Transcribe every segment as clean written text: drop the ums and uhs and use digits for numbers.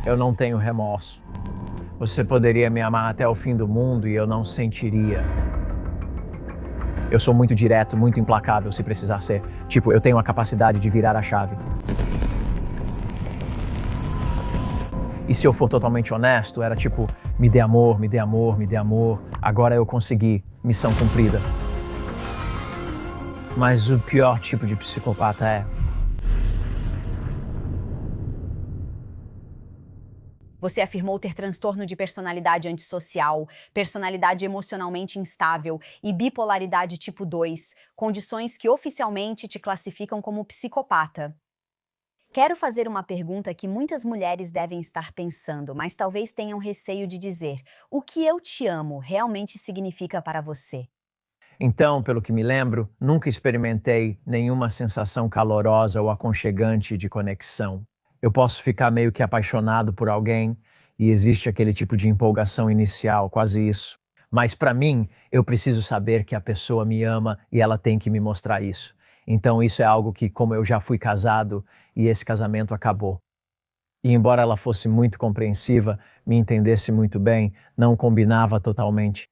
Eu não tenho remorso. Você poderia me amar até o fim do mundo e eu não sentiria. Eu sou muito direto, muito implacável se precisar ser. Tipo, eu tenho a capacidade de virar a chave. E se eu for totalmente honesto, era tipo, me dê amor, me dê amor, me dê amor. Agora eu consegui, missão cumprida. Mas o pior tipo de psicopata é... Você afirmou ter transtorno de personalidade antissocial, personalidade emocionalmente instável e bipolaridade tipo 2, condições que oficialmente te classificam como psicopata. Quero fazer uma pergunta que muitas mulheres devem estar pensando, mas talvez tenham receio de dizer: o que eu te amo realmente significa para você? Então, pelo que me lembro, nunca experimentei nenhuma sensação calorosa ou aconchegante de conexão. Eu posso ficar meio que apaixonado por alguém e existe aquele tipo de empolgação inicial, quase isso. Mas para mim, eu preciso saber que a pessoa me ama e ela tem que me mostrar isso. Então, isso é algo que, como eu já fui casado e esse casamento acabou. E embora ela fosse muito compreensiva, me entendesse muito bem, não combinava totalmente.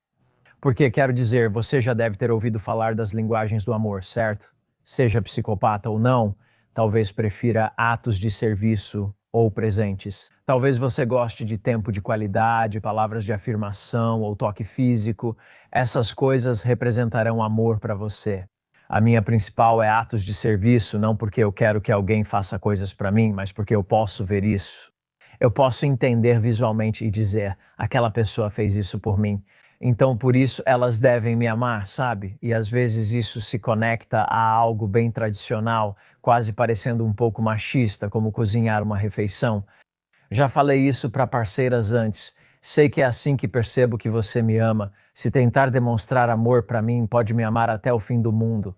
Porque, quero dizer, você já deve ter ouvido falar das linguagens do amor, certo? Seja psicopata ou não, talvez prefira atos de serviço ou presentes. Talvez você goste de tempo de qualidade, palavras de afirmação ou toque físico. Essas coisas representarão amor para você. A minha principal é atos de serviço, não porque eu quero que alguém faça coisas para mim, mas porque eu posso ver isso. Eu posso entender visualmente e dizer, aquela pessoa fez isso por mim. Então, por isso, elas devem me amar, sabe? E às vezes isso se conecta a algo bem tradicional, quase parecendo um pouco machista, como cozinhar uma refeição. Já falei isso para parceiras antes. Sei que é assim que percebo que você me ama. Se tentar demonstrar amor para mim, pode me amar até o fim do mundo.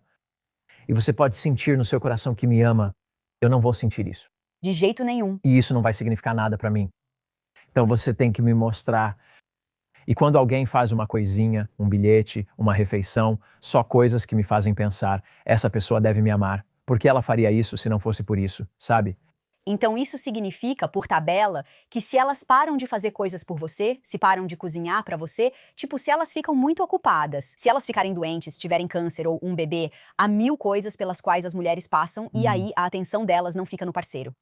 E você pode sentir no seu coração que me ama. Eu não vou sentir isso. De jeito nenhum. E isso não vai significar nada para mim. Então você tem que me mostrar. E quando alguém faz uma coisinha, um bilhete, uma refeição, só coisas que me fazem pensar, essa pessoa deve me amar. Por que ela faria isso se não fosse por isso, sabe? Então isso significa, por tabela, que se elas param de fazer coisas por você, se param de cozinhar para você, tipo, se elas ficam muito ocupadas, se elas ficarem doentes, tiverem câncer ou um bebê, há mil coisas pelas quais as mulheres passam e aí a atenção delas não fica no parceiro.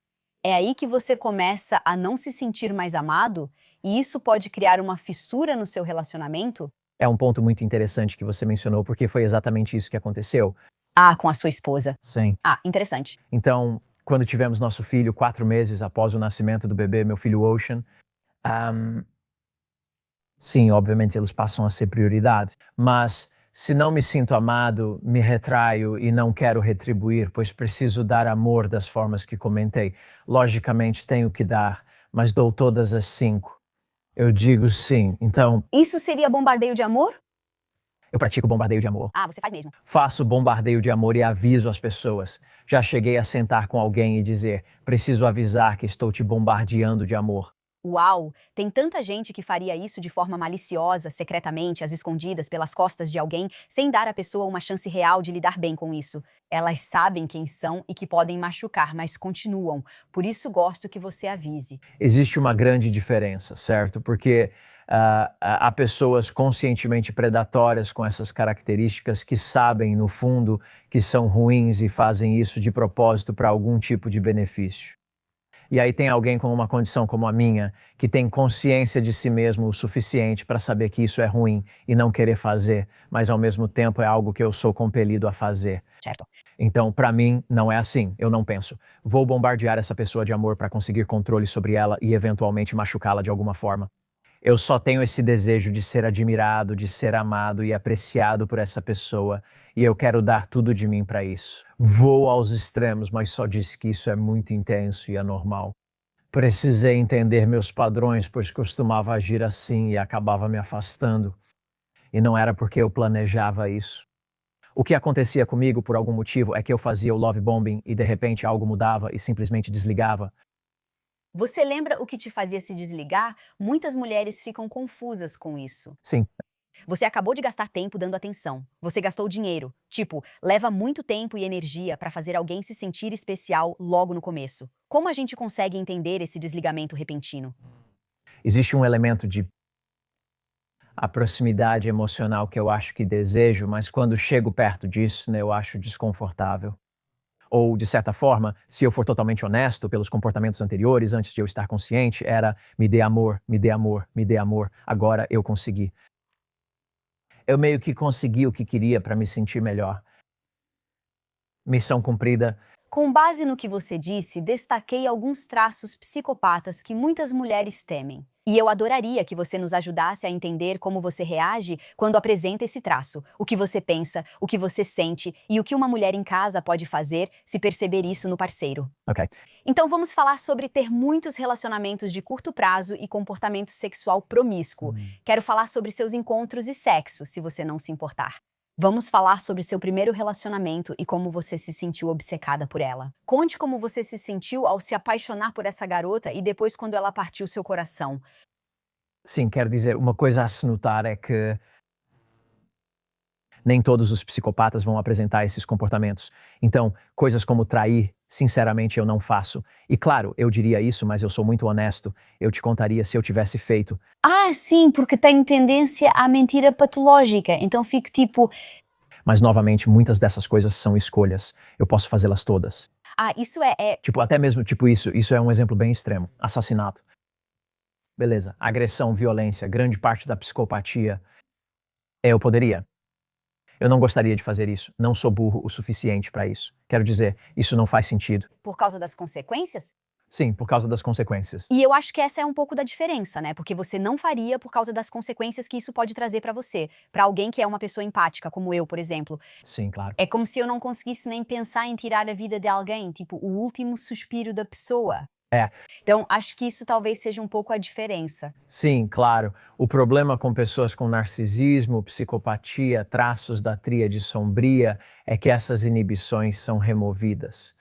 É aí que você começa a não se sentir mais amado e isso pode criar uma fissura no seu relacionamento? É um ponto muito interessante que você mencionou, porque foi exatamente isso que aconteceu. Ah, com a sua esposa. Sim. Ah, interessante. Então, quando tivemos nosso filho, 4 meses após o nascimento do bebê, meu filho Ocean, ahm, sim, obviamente eles passam a ser prioridade, mas se não me sinto amado, me retraio e não quero retribuir, pois preciso dar amor das formas que comentei. Logicamente tenho que dar, mas dou todas as 5. Eu digo sim, então Isso seria bombardeio de amor? eu pratico bombardeio de amor. Ah, você faz mesmo. Faço bombardeio de amor e aviso as pessoas. Já cheguei a sentar com alguém e dizer: preciso avisar que estou te bombardeando de amor. Uau! Tem tanta gente que faria isso de forma maliciosa, secretamente, às escondidas, pelas costas de alguém, sem dar à pessoa uma chance real de lidar bem com isso. Elas sabem quem são e que podem machucar, mas continuam. Por isso gosto que você avise. Existe uma grande diferença, certo? Porque há pessoas conscientemente predatórias com essas características que sabem, no fundo, que são ruins e fazem isso de propósito para algum tipo de benefício. E aí tem alguém com uma condição como a minha, que tem consciência de si mesmo o suficiente para saber que isso é ruim e não querer fazer, mas ao mesmo tempo é algo que eu sou compelido a fazer. Certo. Então, para mim, não é assim. Eu não penso, vou bombardear essa pessoa de amor para conseguir controle sobre ela e eventualmente machucá-la de alguma forma. Eu só tenho esse desejo de ser admirado, de ser amado e apreciado por essa pessoa, e eu quero dar tudo de mim para isso. Vou aos extremos, mas só disse que isso é muito intenso e anormal. Precisei entender meus padrões, pois costumava agir assim e acabava me afastando. E não era porque eu planejava isso. O que acontecia comigo, por algum motivo, é que eu fazia o love bombing e de repente algo mudava e simplesmente desligava. Você lembra o que te fazia se desligar? Muitas mulheres ficam confusas com isso. Sim, Você acabou de gastar tempo dando atenção. Você gastou dinheiro. Tipo, leva muito tempo e energia para fazer alguém se sentir especial logo no começo. Como a gente consegue entender esse desligamento repentino? Existe um elemento de a proximidade emocional que eu acho que desejo, mas quando chego perto disso, né, eu acho desconfortável. Ou, de certa forma, se eu for totalmente honesto pelos comportamentos anteriores, antes de eu estar consciente, era me dê amor, me dê amor, me dê amor. Agora eu consegui. Eu meio que consegui o que queria para me sentir melhor. Missão cumprida. Com base no que você disse, destaquei alguns traços psicopatas que muitas mulheres temem. E eu adoraria que você nos ajudasse a entender como você reage quando apresenta esse traço, o que você pensa, o que você sente e o que uma mulher em casa pode fazer se perceber isso no parceiro. Ok. Então vamos falar sobre ter muitos relacionamentos de curto prazo e comportamento sexual promíscuo. Quero falar sobre seus encontros e sexo, se você não se importar. Vamos falar sobre seu primeiro relacionamento e como você se sentiu obcecada por ela. Conte como você se sentiu ao se apaixonar por essa garota e depois quando ela partiu seu coração. Sim, quero dizer, uma coisa a se notar é que nem todos os psicopatas vão apresentar esses comportamentos. Então, coisas como trair, sinceramente, eu não faço. E claro, eu diria isso, mas eu sou muito honesto. Eu te contaria se eu tivesse feito. Ah, sim, porque tenho tendência à mentira patológica. Então fico tipo, Mas, novamente, muitas dessas coisas são escolhas. Eu posso fazê-las todas. isso é. Tipo, até mesmo, tipo, isso é um exemplo bem extremo. Assassinato. Beleza. Agressão, violência, grande parte da psicopatia. Eu poderia. Eu não gostaria de fazer isso. Não sou burro o suficiente para isso. Quero dizer, isso não faz sentido. Por causa das consequências? Sim, por causa das consequências. E eu acho que essa é um pouco da diferença, né? Porque você não faria por causa das consequências que isso pode trazer pra você. Pra alguém que é uma pessoa empática, como eu, por exemplo. Sim, claro. É como se eu não conseguisse nem pensar em tirar a vida de alguém, tipo, o último suspiro da pessoa. É. Então, acho que isso talvez seja um pouco a diferença. Sim, claro. O problema com pessoas com narcisismo, psicopatia, traços da tríade sombria é que essas inibições são removidas.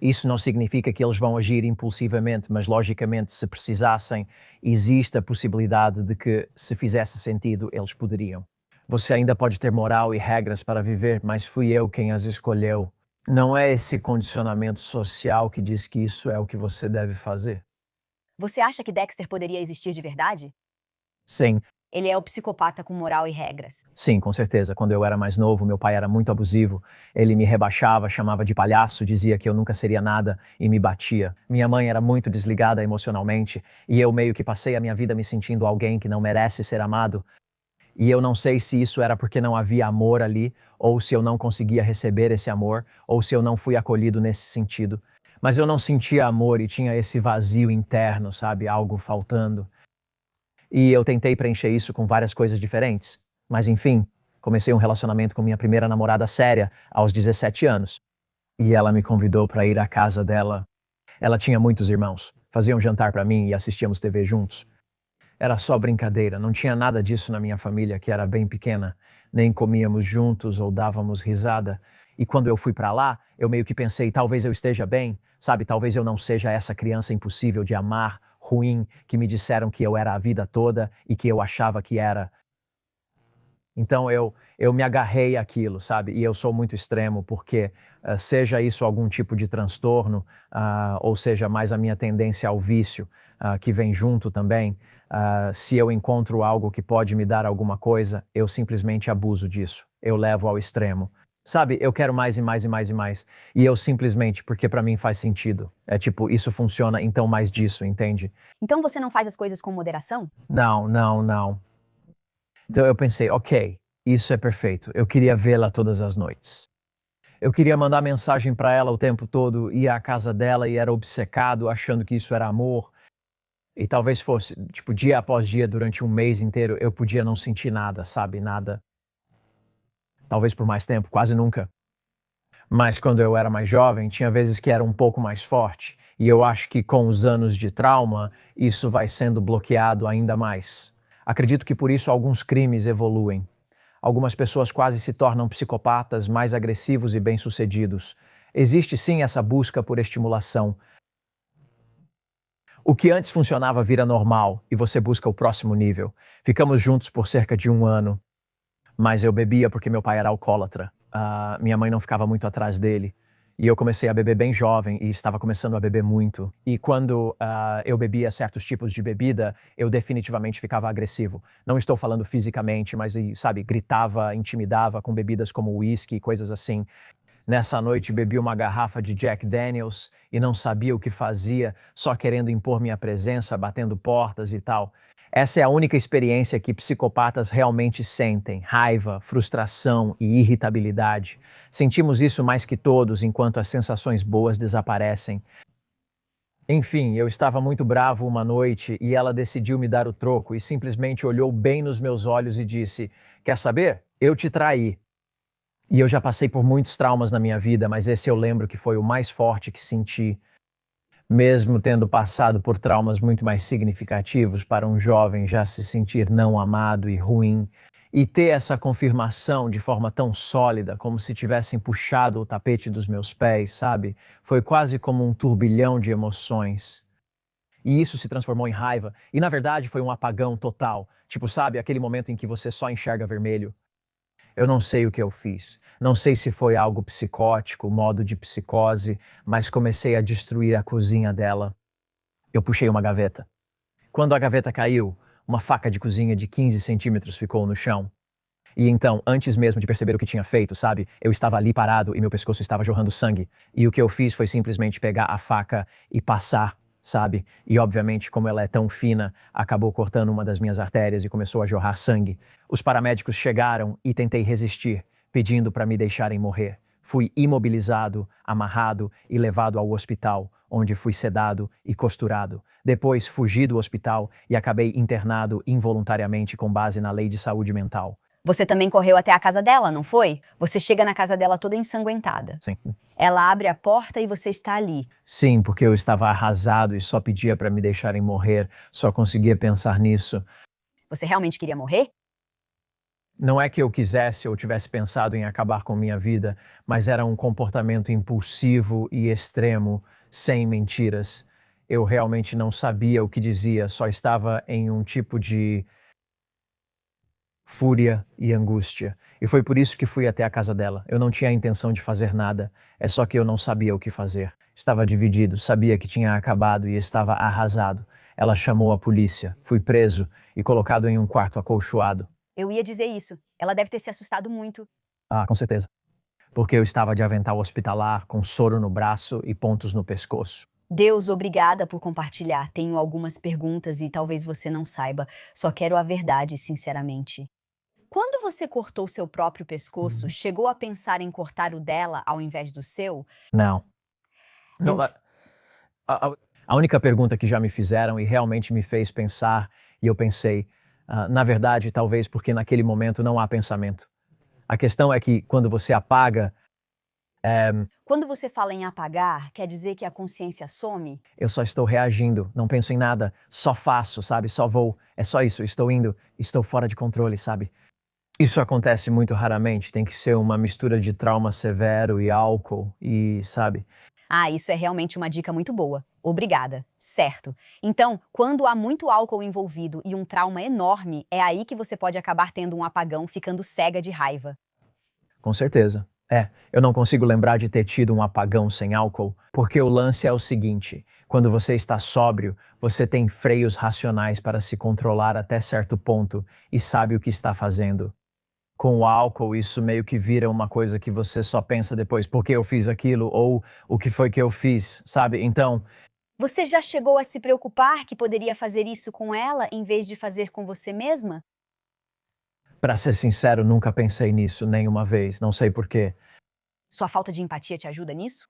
Isso não significa que eles vão agir impulsivamente, mas logicamente, se precisassem, existe a possibilidade de que, se fizesse sentido, eles poderiam. Você ainda pode ter moral e regras para viver, mas fui eu quem as escolheu. Não é esse condicionamento social que diz que isso é o que você deve fazer. Você acha que Dexter poderia existir de verdade? Sim, Ele é o psicopata com moral e regras. sim, com certeza. Quando eu era mais novo, meu pai era muito abusivo. Ele me rebaixava, chamava de palhaço, dizia que eu nunca seria nada e me batia. Minha mãe era muito desligada emocionalmente e eu meio que passei a minha vida me sentindo alguém que não merece ser amado. E eu não sei se isso era porque não havia amor ali, ou se eu não conseguia receber esse amor, ou se eu não fui acolhido nesse sentido. Mas eu não sentia amor e tinha esse vazio interno, sabe? Algo faltando. E eu tentei preencher isso com várias coisas diferentes. Mas enfim, comecei um relacionamento com minha primeira namorada séria aos 17 anos. E ela me convidou para ir à casa dela. Ela tinha muitos irmãos. Faziam jantar para mim e assistíamos TV juntos. Era só brincadeira, não tinha nada disso na minha família, que era bem pequena. Nem comíamos juntos ou dávamos risada. E quando eu fui para lá, eu meio que pensei, talvez eu esteja bem, sabe? Talvez eu não seja essa criança impossível de amar, ruim, que me disseram que eu era a vida toda e que eu achava que era. Então eu me agarrei àquilo, sabe? E eu sou muito extremo porque, seja isso algum tipo de transtorno, ou seja mais a minha tendência ao vício, que vem junto também, se eu encontro algo que pode me dar alguma coisa, eu simplesmente abuso disso. Eu levo ao extremo. Sabe, eu quero mais e mais e mais e mais. E eu simplesmente, porque pra mim faz sentido. É tipo, isso funciona, então mais disso, entende? Então você não faz as coisas com moderação? Não, não, não. Então eu pensei, ok, isso é perfeito. Eu queria vê-la todas as noites. Eu queria mandar mensagem pra ela o tempo todo, ia à casa dela e era obcecado, achando que isso era amor. E talvez fosse, tipo, dia após dia, durante um mês inteiro, eu podia não sentir nada, sabe? Nada. Talvez por mais tempo, quase nunca. Mas quando eu era mais jovem, tinha vezes que era um pouco mais forte. E eu acho que com os anos de trauma, isso vai sendo bloqueado ainda mais. Acredito que por isso alguns crimes evoluem. Algumas pessoas quase se tornam psicopatas mais agressivos e bem-sucedidos. Existe sim essa busca por estimulação. O que antes funcionava vira normal e você busca o próximo nível. Ficamos juntos por cerca de 1 ano. mas eu bebia porque meu pai era alcoólatra. Minha mãe não ficava muito atrás dele. E eu comecei a beber bem jovem e estava começando a beber muito. E quando eu bebia certos tipos de bebida, eu definitivamente ficava agressivo. Não estou falando fisicamente, mas, sabe, gritava, intimidava com bebidas como whisky e coisas assim. Nessa noite bebi uma garrafa de Jack Daniels e não sabia o que fazia, só querendo impor minha presença, batendo portas e tal. Essa é a única experiência que psicopatas realmente sentem: raiva, frustração e irritabilidade. Sentimos isso mais que todos enquanto as sensações boas desaparecem. Enfim, eu estava muito bravo uma noite e ela decidiu me dar o troco e simplesmente olhou bem nos meus olhos e disse: "Quer saber? Eu te traí." E eu já passei por muitos traumas na minha vida, mas esse eu lembro que foi o mais forte que senti, mesmo tendo passado por traumas muito mais significativos para um jovem já se sentir não amado e ruim, e ter essa confirmação de forma tão sólida, como se tivessem puxado o tapete dos meus pés, sabe? Foi quase como um turbilhão de emoções. E isso se transformou em raiva, e na verdade foi um apagão total. Tipo, sabe, aquele momento em que você só enxerga vermelho. Eu não sei o que eu fiz. Não sei se foi algo psicótico, modo de psicose, mas comecei a destruir a cozinha dela. Eu puxei uma gaveta. Quando a gaveta caiu, uma faca de cozinha de 15 centímetros ficou no chão. E então, antes mesmo de perceber o que tinha feito, sabe, eu estava ali parado e meu pescoço estava jorrando sangue. E o que eu fiz foi simplesmente pegar a faca e passar, sabe? E obviamente, como ela é tão fina, acabou cortando uma das minhas artérias e começou a jorrar sangue. Os paramédicos chegaram e tentei resistir, pedindo para me deixarem morrer. Fui imobilizado, amarrado e levado ao hospital, onde fui sedado e costurado. Depois fugi do hospital e acabei internado involuntariamente com base na lei de saúde mental. Você também correu até a casa dela, não foi? Você chega na casa dela toda ensanguentada. Sim. Ela abre a porta e você está ali. Sim, porque eu estava arrasado e só pedia para me deixarem morrer, só conseguia pensar nisso. Você realmente queria morrer? Não é que eu quisesse ou tivesse pensado em acabar com minha vida, mas era um comportamento impulsivo e extremo, sem mentiras. Eu realmente não sabia o que dizia, só estava em um tipo de fúria e angústia. E foi por isso que fui até a casa dela. Eu não tinha a intenção de fazer nada, é só que eu não sabia o que fazer. Estava dividido, sabia que tinha acabado e estava arrasado. Ela chamou a polícia, fui preso e colocado em um quarto acolchoado. Eu ia dizer isso. Ela deve ter se assustado muito. Ah, com certeza. Porque eu estava de avental hospitalar, com soro no braço e pontos no pescoço. Deus, obrigada por compartilhar. Tenho algumas perguntas e talvez você não saiba. Só quero a verdade, sinceramente. Quando você cortou seu próprio pescoço, chegou a pensar em cortar o dela ao invés do seu? Não. Não, Deus, a única pergunta que já me fizeram e realmente me fez pensar, e eu pensei, na verdade, talvez porque naquele momento não há pensamento. A questão é que quando você apaga, quando você fala em apagar, quer dizer que a consciência some? eu só estou reagindo, não penso em nada, só faço, sabe? Só vou. É só isso, estou indo, estou fora de controle, sabe? Isso acontece muito raramente, tem que ser uma mistura de trauma severo e álcool e, sabe? Ah, isso é realmente uma dica muito boa. Obrigada. Certo. Então, quando há muito álcool envolvido e um trauma enorme, é aí que você pode acabar tendo um apagão, ficando cega de raiva. Com certeza. Eu não consigo lembrar de ter tido um apagão sem álcool, porque o lance é o seguinte: quando você está sóbrio, você tem freios racionais para se controlar até certo ponto e sabe o que está fazendo. Com o álcool, isso meio que vira uma coisa que você só pensa depois, por que eu fiz aquilo ou o que foi que eu fiz, sabe? Então, Você já chegou a se preocupar que poderia fazer isso com ela em vez de fazer com você mesma? para ser sincero, nunca pensei nisso nenhuma vez, não sei por quê. Sua falta de empatia te ajuda nisso?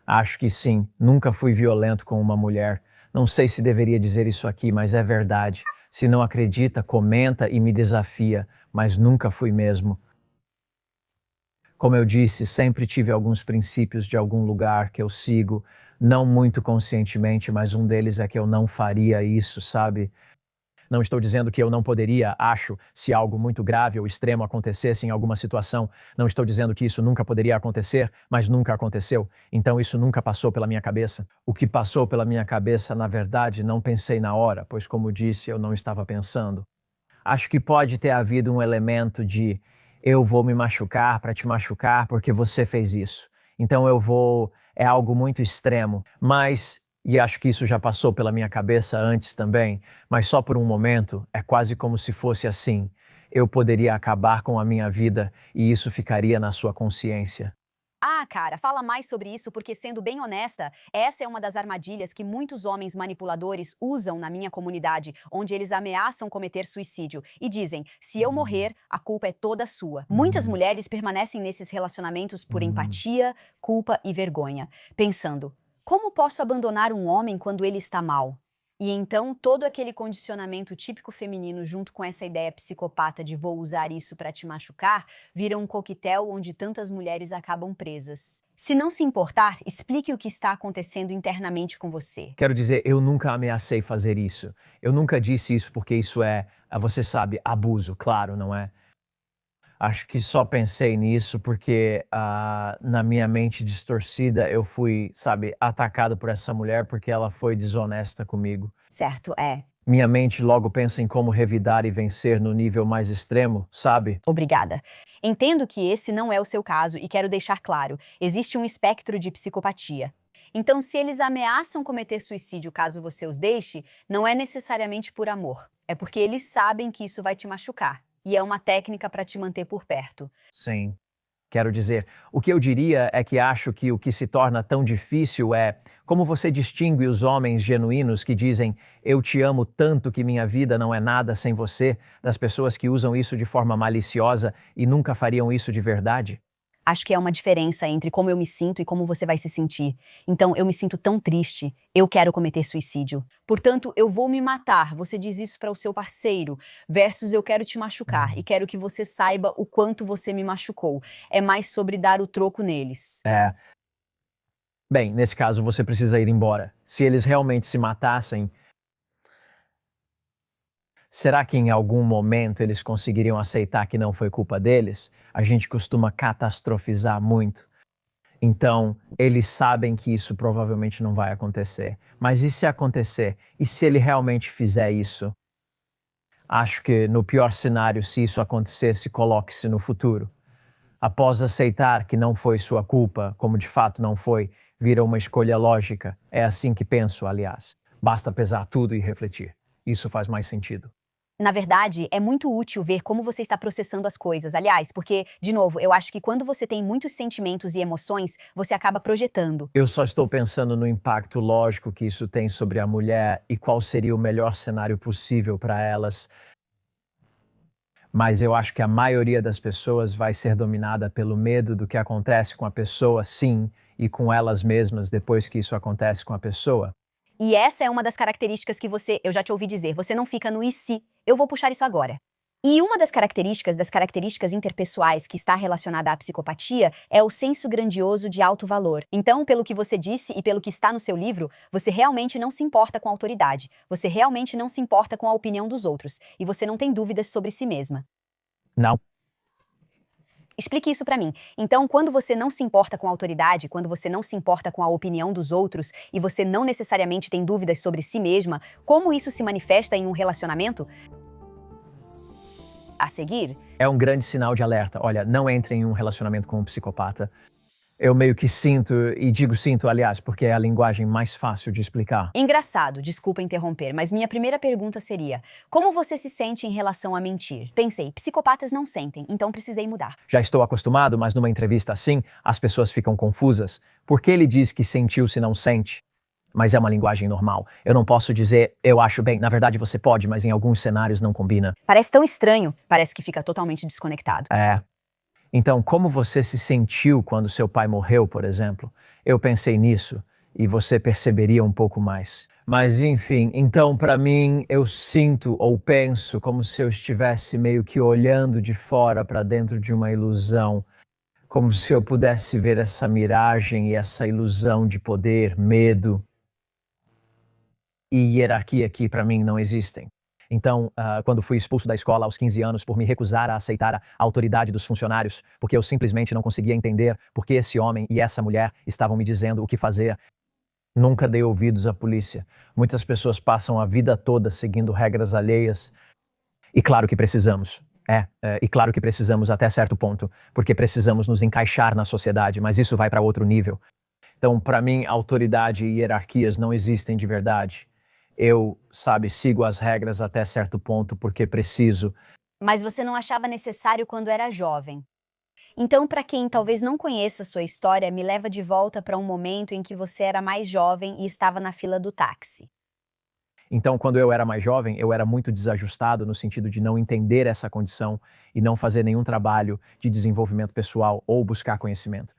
Acho que sim, nunca fui violento com uma mulher. Não sei se deveria dizer isso aqui, mas é verdade. Se não acredita, comenta e me desafia, mas nunca fui mesmo. Como eu disse, sempre tive alguns princípios de algum lugar que eu sigo, não muito conscientemente, mas um deles é que eu não faria isso, sabe? Não estou dizendo que eu não poderia, acho, se algo muito grave ou extremo acontecesse em alguma situação. Não estou dizendo que isso nunca poderia acontecer, mas nunca aconteceu. Então isso nunca passou pela minha cabeça. O que passou pela minha cabeça, na verdade, não pensei na hora, pois, como disse, eu não estava pensando. Acho que pode ter havido um elemento de eu vou me machucar para te machucar porque você fez isso. Então eu vou. É algo muito extremo. Mas, e acho que isso já passou pela minha cabeça antes também, mas só por um momento, é quase como se fosse assim. Eu poderia acabar com a minha vida e isso ficaria na sua consciência. Ah, cara, fala mais sobre isso porque, sendo bem honesta, essa é uma das armadilhas que muitos homens manipuladores usam na minha comunidade, onde eles ameaçam cometer suicídio e dizem: se eu morrer, a culpa é toda sua. Muitas mulheres permanecem nesses relacionamentos por empatia, culpa e vergonha, pensando: como posso abandonar um homem quando ele está mal? E então todo aquele condicionamento típico feminino, junto com essa ideia psicopata de vou usar isso para te machucar, vira um coquetel onde tantas mulheres acabam presas. Se não se importar, explique o que está acontecendo internamente com você. Quero dizer, eu nunca ameacei fazer isso. Eu nunca disse isso porque isso é, você sabe, abuso, claro, não é? Acho que só pensei nisso porque na minha mente distorcida eu fui, sabe, atacado por essa mulher porque ela foi desonesta comigo. Certo, é. Minha mente logo pensa em como revidar e vencer no nível mais extremo, sabe? Obrigada. Entendo que esse não é o seu caso e quero deixar claro: existe um espectro de psicopatia. Então, se eles ameaçam cometer suicídio caso você os deixe, não é necessariamente por amor. É porque eles sabem que isso vai te machucar. E é uma técnica para te manter por perto. Sim. Quero dizer, o que eu diria é que acho que o que se torna tão difícil é como você distingue os homens genuínos que dizem eu te amo tanto que minha vida não é nada sem você, das pessoas que usam isso de forma maliciosa e nunca fariam isso de verdade? Acho que é uma diferença entre como eu me sinto e como você vai se sentir. Então, eu me sinto tão triste, eu quero cometer suicídio. Portanto, eu vou me matar. Você diz isso para o seu parceiro, versus eu quero te machucar e quero que você saiba o quanto você me machucou. É mais sobre dar o troco neles. É. Bem, nesse caso você precisa ir embora. Se eles realmente se matassem, será que em algum momento eles conseguiriam aceitar que não foi culpa deles? A gente costuma catastrofizar muito. Então, eles sabem que isso provavelmente não vai acontecer. Mas e se acontecer? E se ele realmente fizer isso? Acho que no pior cenário, se isso acontecesse, coloque-se no futuro. Após aceitar que não foi sua culpa, como de fato não foi, vira uma escolha lógica. É assim que penso, aliás. Basta pesar tudo e refletir. Isso faz mais sentido. Na verdade, é muito útil ver como você está processando as coisas. Aliás, porque, de novo, eu acho que quando você tem muitos sentimentos e emoções, você acaba projetando. Eu só estou pensando no impacto lógico que isso tem sobre a mulher e qual seria o melhor cenário possível para elas. Mas eu acho que a maioria das pessoas vai ser dominada pelo medo do que acontece com a pessoa, sim, e com elas mesmas depois que isso acontece com a pessoa. E essa é uma das características que eu já te ouvi dizer, você não fica no e se. Eu vou puxar isso agora. E uma das características interpessoais que está relacionada à psicopatia é o senso grandioso de alto valor. Então, pelo que você disse e pelo que está no seu livro, você realmente não se importa com a autoridade, você realmente não se importa com a opinião dos outros, e você não tem dúvidas sobre si mesma. Não. Explique isso para mim. Então, quando você não se importa com a autoridade, quando você não se importa com a opinião dos outros e você não necessariamente tem dúvidas sobre si mesma, como isso se manifesta em um relacionamento? A seguir, É um grande sinal de alerta. Olha, não entre em um relacionamento com um psicopata. Eu meio que sinto, e digo sinto, aliás, porque é a linguagem mais fácil de explicar. engraçado, desculpa interromper, mas minha primeira pergunta seria: como você se sente em relação a mentir? Pensei, psicopatas não sentem, então precisei mudar. Já estou acostumado, mas numa entrevista assim, as pessoas ficam confusas. Por que ele diz que sentiu se não sente? Mas é uma linguagem normal. Eu não posso dizer, eu acho bem. Na verdade, você pode, mas em alguns cenários não combina. Parece tão estranho, parece que fica totalmente desconectado. É. Então, como você se sentiu quando seu pai morreu, por exemplo? Eu pensei nisso e você perceberia um pouco mais. Mas enfim, então para mim eu sinto ou penso como se eu estivesse meio que olhando de fora para dentro de uma ilusão, como se eu pudesse ver essa miragem e essa ilusão de poder, medo e hierarquia que para mim não existem. Então, quando fui expulso da escola aos 15 anos por me recusar a aceitar a autoridade dos funcionários, porque eu simplesmente não conseguia entender por que esse homem e essa mulher estavam me dizendo o que fazer, nunca dei ouvidos à polícia. Muitas pessoas passam a vida toda seguindo regras alheias E claro que precisamos. E claro que precisamos até certo ponto, porque precisamos nos encaixar na sociedade, mas isso vai para outro nível. Então, para mim, autoridade e hierarquias não existem de verdade. Eu, sigo as regras até certo ponto porque preciso. Mas você não achava necessário quando era jovem. Então, para quem talvez não conheça sua história, me leva de volta para um momento em que você era mais jovem e estava na fila do táxi. Então, quando eu era mais jovem, eu era muito desajustado no sentido de não entender essa condição e não fazer nenhum trabalho de desenvolvimento pessoal ou buscar conhecimento.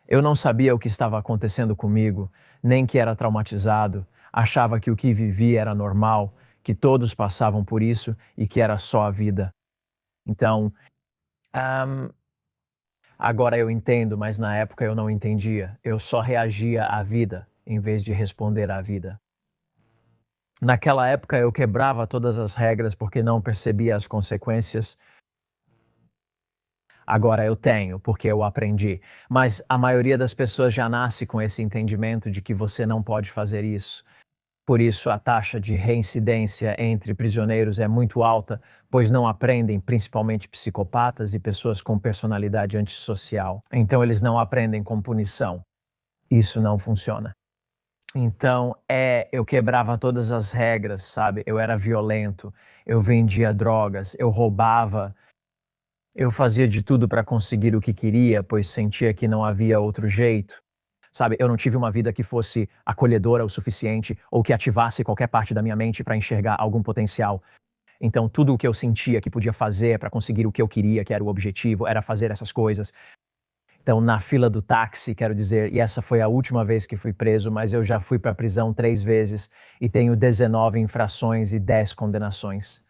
Eu não sabia o que estava acontecendo comigo, nem que era traumatizado, achava que o que vivi era normal, que todos passavam por isso e que era só a vida. Então, ahm, agora eu entendo, mas na época eu não entendia. Eu só reagia à vida em vez de responder à vida. Naquela época eu quebrava todas as regras porque não percebia as consequências. Agora eu tenho, porque eu aprendi. Mas a maioria das pessoas já nasce com esse entendimento de que você não pode fazer isso. Por isso a taxa de reincidência entre prisioneiros é muito alta, pois não aprendem, principalmente psicopatas e pessoas com personalidade antissocial. Então eles não aprendem com punição. Isso não funciona. Então, eu quebrava todas as regras, sabe? Eu era violento, eu vendia drogas, eu roubava, eu fazia de tudo para conseguir o que queria, pois sentia que não havia outro jeito. Sabe, eu não tive uma vida que fosse acolhedora o suficiente ou que ativasse qualquer parte da minha mente para enxergar algum potencial. Então, tudo o que eu sentia que podia fazer para conseguir o que eu queria, que era o objetivo, era fazer essas coisas. Então, na fila do táxi, quero dizer, e essa foi a última vez que fui preso, mas eu já fui para a prisão 3 vezes e tenho 19 infrações e 10 condenações.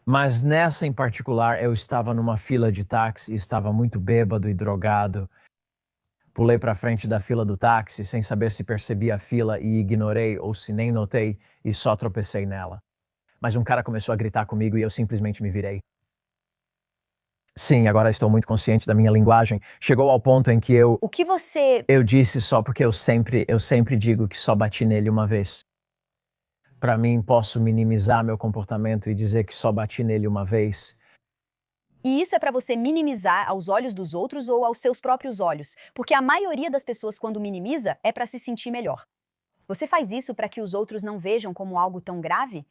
Mas nessa em particular, eu estava numa fila de táxi, estava muito bêbado e drogado. Pulei para frente da fila do táxi sem saber se percebi a fila e ignorei ou se nem notei e só tropecei nela. Mas um cara começou a gritar comigo e eu simplesmente me virei. Sim, agora estou muito consciente da minha linguagem. Chegou ao ponto em que O que você. eu disse só porque eu sempre digo que só bati nele uma vez. Para mim, posso minimizar meu comportamento e dizer que só bati nele uma vez. E isso é para você minimizar aos olhos dos outros ou aos seus próprios olhos, porque a maioria das pessoas, quando minimiza, é para se sentir melhor. Você faz isso para que os outros não vejam como algo tão grave?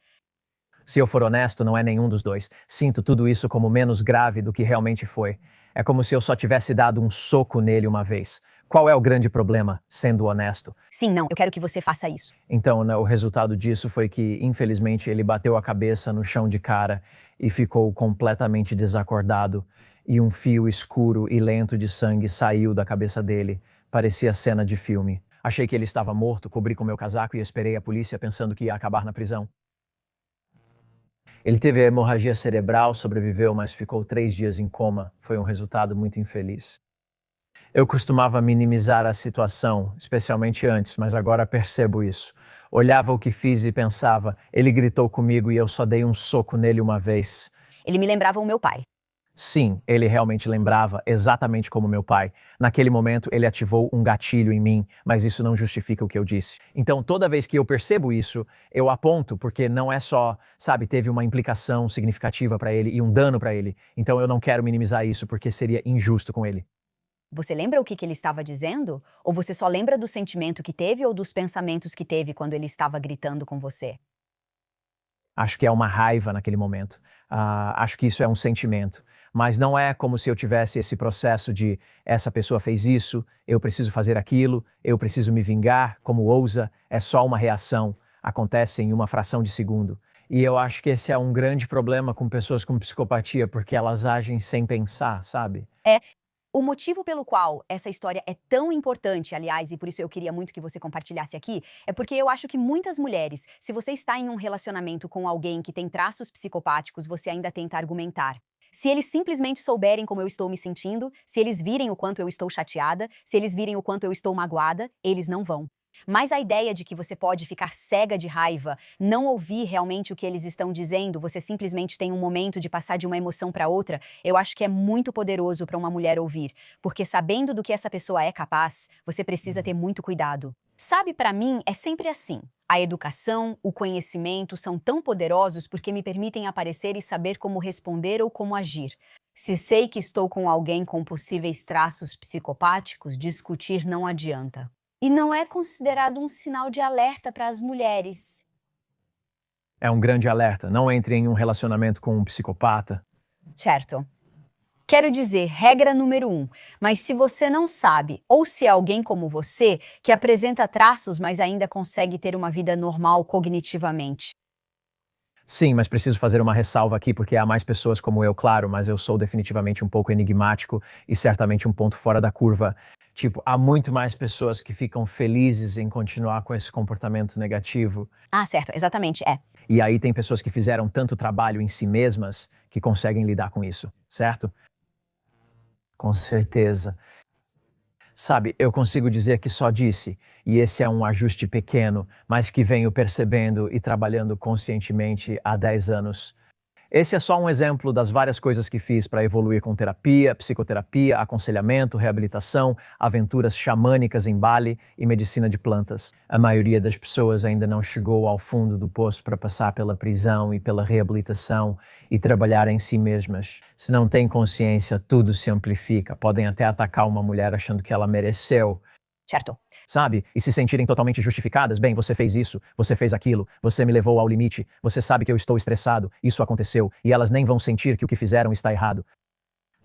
Se eu for honesto, não é nenhum dos dois. Sinto tudo isso como menos grave do que realmente foi. É como se eu só tivesse dado um soco nele uma vez. Qual é o grande problema, sendo honesto? Sim, não, eu quero que você faça isso. Então, né, o resultado disso foi que, infelizmente, ele bateu a cabeça no chão de cara e ficou completamente desacordado. E um fio escuro e lento de sangue saiu da cabeça dele. Parecia cena de filme. Achei que ele estava morto, cobri com meu casaco e esperei a polícia pensando que ia acabar na prisão. Ele teve a hemorragia cerebral, sobreviveu, mas ficou 3 dias em coma. Foi um resultado muito infeliz. Eu costumava minimizar a situação, especialmente antes, mas agora percebo isso. Olhava o que fiz e pensava, ele gritou comigo e eu só dei um soco nele uma vez. Ele me lembrava o meu pai. Sim, ele realmente lembrava, exatamente como meu pai. Naquele momento, ele ativou um gatilho em mim, mas isso não justifica o que eu disse. Então, toda vez que eu percebo isso, eu aponto, porque não é só, teve uma implicação significativa para ele e um dano para ele. Então, eu não quero minimizar isso, porque seria injusto com ele. Você lembra o que ele estava dizendo? Ou você só lembra do sentimento que teve ou dos pensamentos que teve quando ele estava gritando com você? Acho que é uma raiva naquele momento. Acho que isso é um sentimento. Mas não é como se eu tivesse esse processo de essa pessoa fez isso, eu preciso fazer aquilo, eu preciso me vingar, como ousa. É só uma reação. Acontece em uma fração de segundo. E eu acho que esse é um grande problema com pessoas com psicopatia, porque elas agem sem pensar, sabe? O motivo pelo qual essa história é tão importante, aliás, e por isso eu queria muito que você compartilhasse aqui, é porque eu acho que muitas mulheres, se você está em um relacionamento com alguém que tem traços psicopáticos, você ainda tenta argumentar. Se eles simplesmente souberem como eu estou me sentindo, se eles virem o quanto eu estou chateada, se eles virem o quanto eu estou magoada, eles não vão. Mas a ideia de que você pode ficar cega de raiva, não ouvir realmente o que eles estão dizendo, você simplesmente tem um momento de passar de uma emoção para outra, eu acho que é muito poderoso para uma mulher ouvir, porque sabendo do que essa pessoa é capaz, você precisa ter muito cuidado. Sabe, para mim é sempre assim. A educação, o conhecimento são tão poderosos porque me permitem aparecer e saber como responder ou como agir. Se sei que estou com alguém com possíveis traços psicopáticos, discutir não adianta. E não é considerado um sinal de alerta para as mulheres. É um grande alerta. Não entre em um relacionamento com um psicopata. Certo. Quero dizer, regra número 1, mas se você não sabe, ou se é alguém como você, que apresenta traços, mas ainda consegue ter uma vida normal cognitivamente. Sim, mas preciso fazer uma ressalva aqui porque há mais pessoas como eu, claro, mas eu sou definitivamente um pouco enigmático e certamente um ponto fora da curva. Tipo, há muito mais pessoas que ficam felizes em continuar com esse comportamento negativo. Ah, certo, exatamente, é. E aí tem pessoas que fizeram tanto trabalho em si mesmas que conseguem lidar com isso, certo? Com certeza. Sabe, eu consigo dizer que só disse, e esse é um ajuste pequeno, mas que venho percebendo e trabalhando conscientemente há 10 anos. Esse é só um exemplo das várias coisas que fiz para evoluir com terapia, psicoterapia, aconselhamento, reabilitação, aventuras xamânicas em Bali e medicina de plantas. A maioria das pessoas ainda não chegou ao fundo do poço para passar pela prisão e pela reabilitação e trabalhar em si mesmas. Se não têm consciência, tudo se amplifica. Podem até atacar uma mulher achando que ela mereceu, Certo. sabe? E se sentirem totalmente justificadas. Bem, você fez isso, você fez aquilo, você me levou ao limite, você sabe que eu estou estressado, isso aconteceu, e elas nem vão sentir que o que fizeram está errado.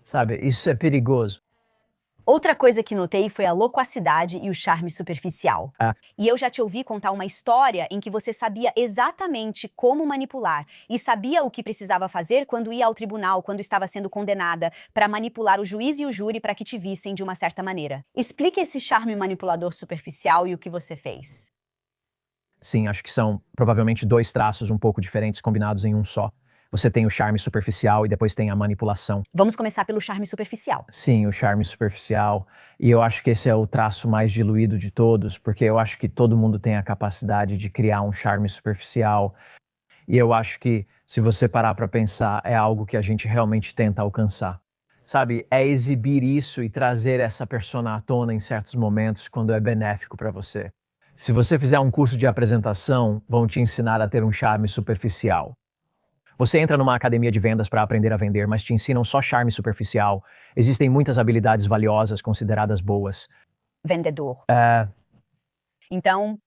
Sabe, isso é perigoso. Outra coisa que notei foi a loquacidade e o charme superficial. Ah, E eu já te ouvi contar uma história em que você sabia exatamente como manipular e sabia o que precisava fazer quando ia ao tribunal, quando estava sendo condenada, para manipular o juiz e o júri para que te vissem de uma certa maneira. Explique esse charme manipulador superficial e o que você fez. sim, acho que são provavelmente dois traços um pouco diferentes combinados em um só. Você tem o charme superficial e depois tem a manipulação. Vamos começar pelo charme superficial. Sim, o charme superficial. E eu acho que esse é o traço mais diluído de todos, porque eu acho que todo mundo tem a capacidade de criar um charme superficial. E eu acho que, se você parar para pensar, é algo que a gente realmente tenta alcançar. Sabe, é exibir isso e trazer essa persona à tona em certos momentos quando é benéfico para você. Se você fizer um curso de apresentação, vão te ensinar a ter um charme superficial. Você entra numa academia de vendas para aprender a vender, mas te ensinam só charme superficial. Existem muitas habilidades valiosas consideradas boas. Vendedor. É, Então,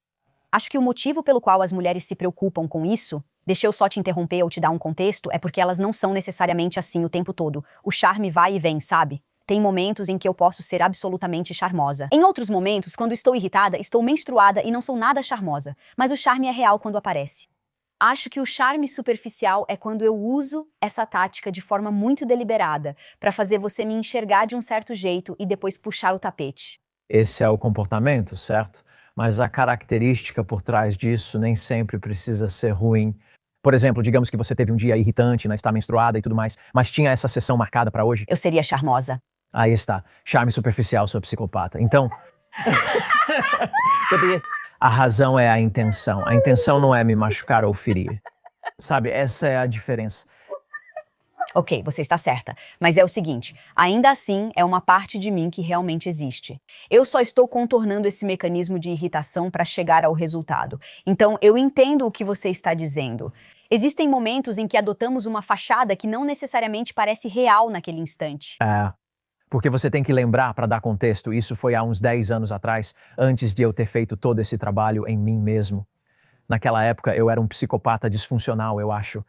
acho que o motivo pelo qual as mulheres se preocupam com isso, deixa eu só te interromper ou te dar um contexto, é porque elas não são necessariamente assim o tempo todo. O charme vai e vem, sabe? Tem momentos em que eu posso ser absolutamente charmosa. Em outros momentos, quando estou irritada, estou menstruada e não sou nada charmosa. Mas o charme é real quando aparece. Acho que o charme superficial é quando eu uso essa tática de forma muito deliberada para fazer você me enxergar de um certo jeito e depois puxar o tapete. esse é o comportamento, certo? Mas a característica por trás disso nem sempre precisa ser ruim. Por exemplo, digamos que você teve um dia irritante, né, está menstruada e tudo mais, mas tinha essa sessão marcada para hoje. Eu seria charmosa. Aí está, charme superficial, sou psicopata. Então, a razão é a intenção. A intenção não é me machucar ou ferir. Sabe, essa é a diferença. Ok, você está certa. Mas é o seguinte, ainda assim é uma parte de mim que realmente existe. Eu só estou contornando esse mecanismo de irritação para chegar ao resultado. Então, eu entendo o que você está dizendo. Existem momentos em que adotamos uma fachada que não necessariamente parece real naquele instante. É, porque você tem que lembrar, para dar contexto, isso foi há uns 10 anos atrás, antes de eu ter feito todo esse trabalho em mim mesmo. Naquela época, eu era um psicopata disfuncional, eu acho.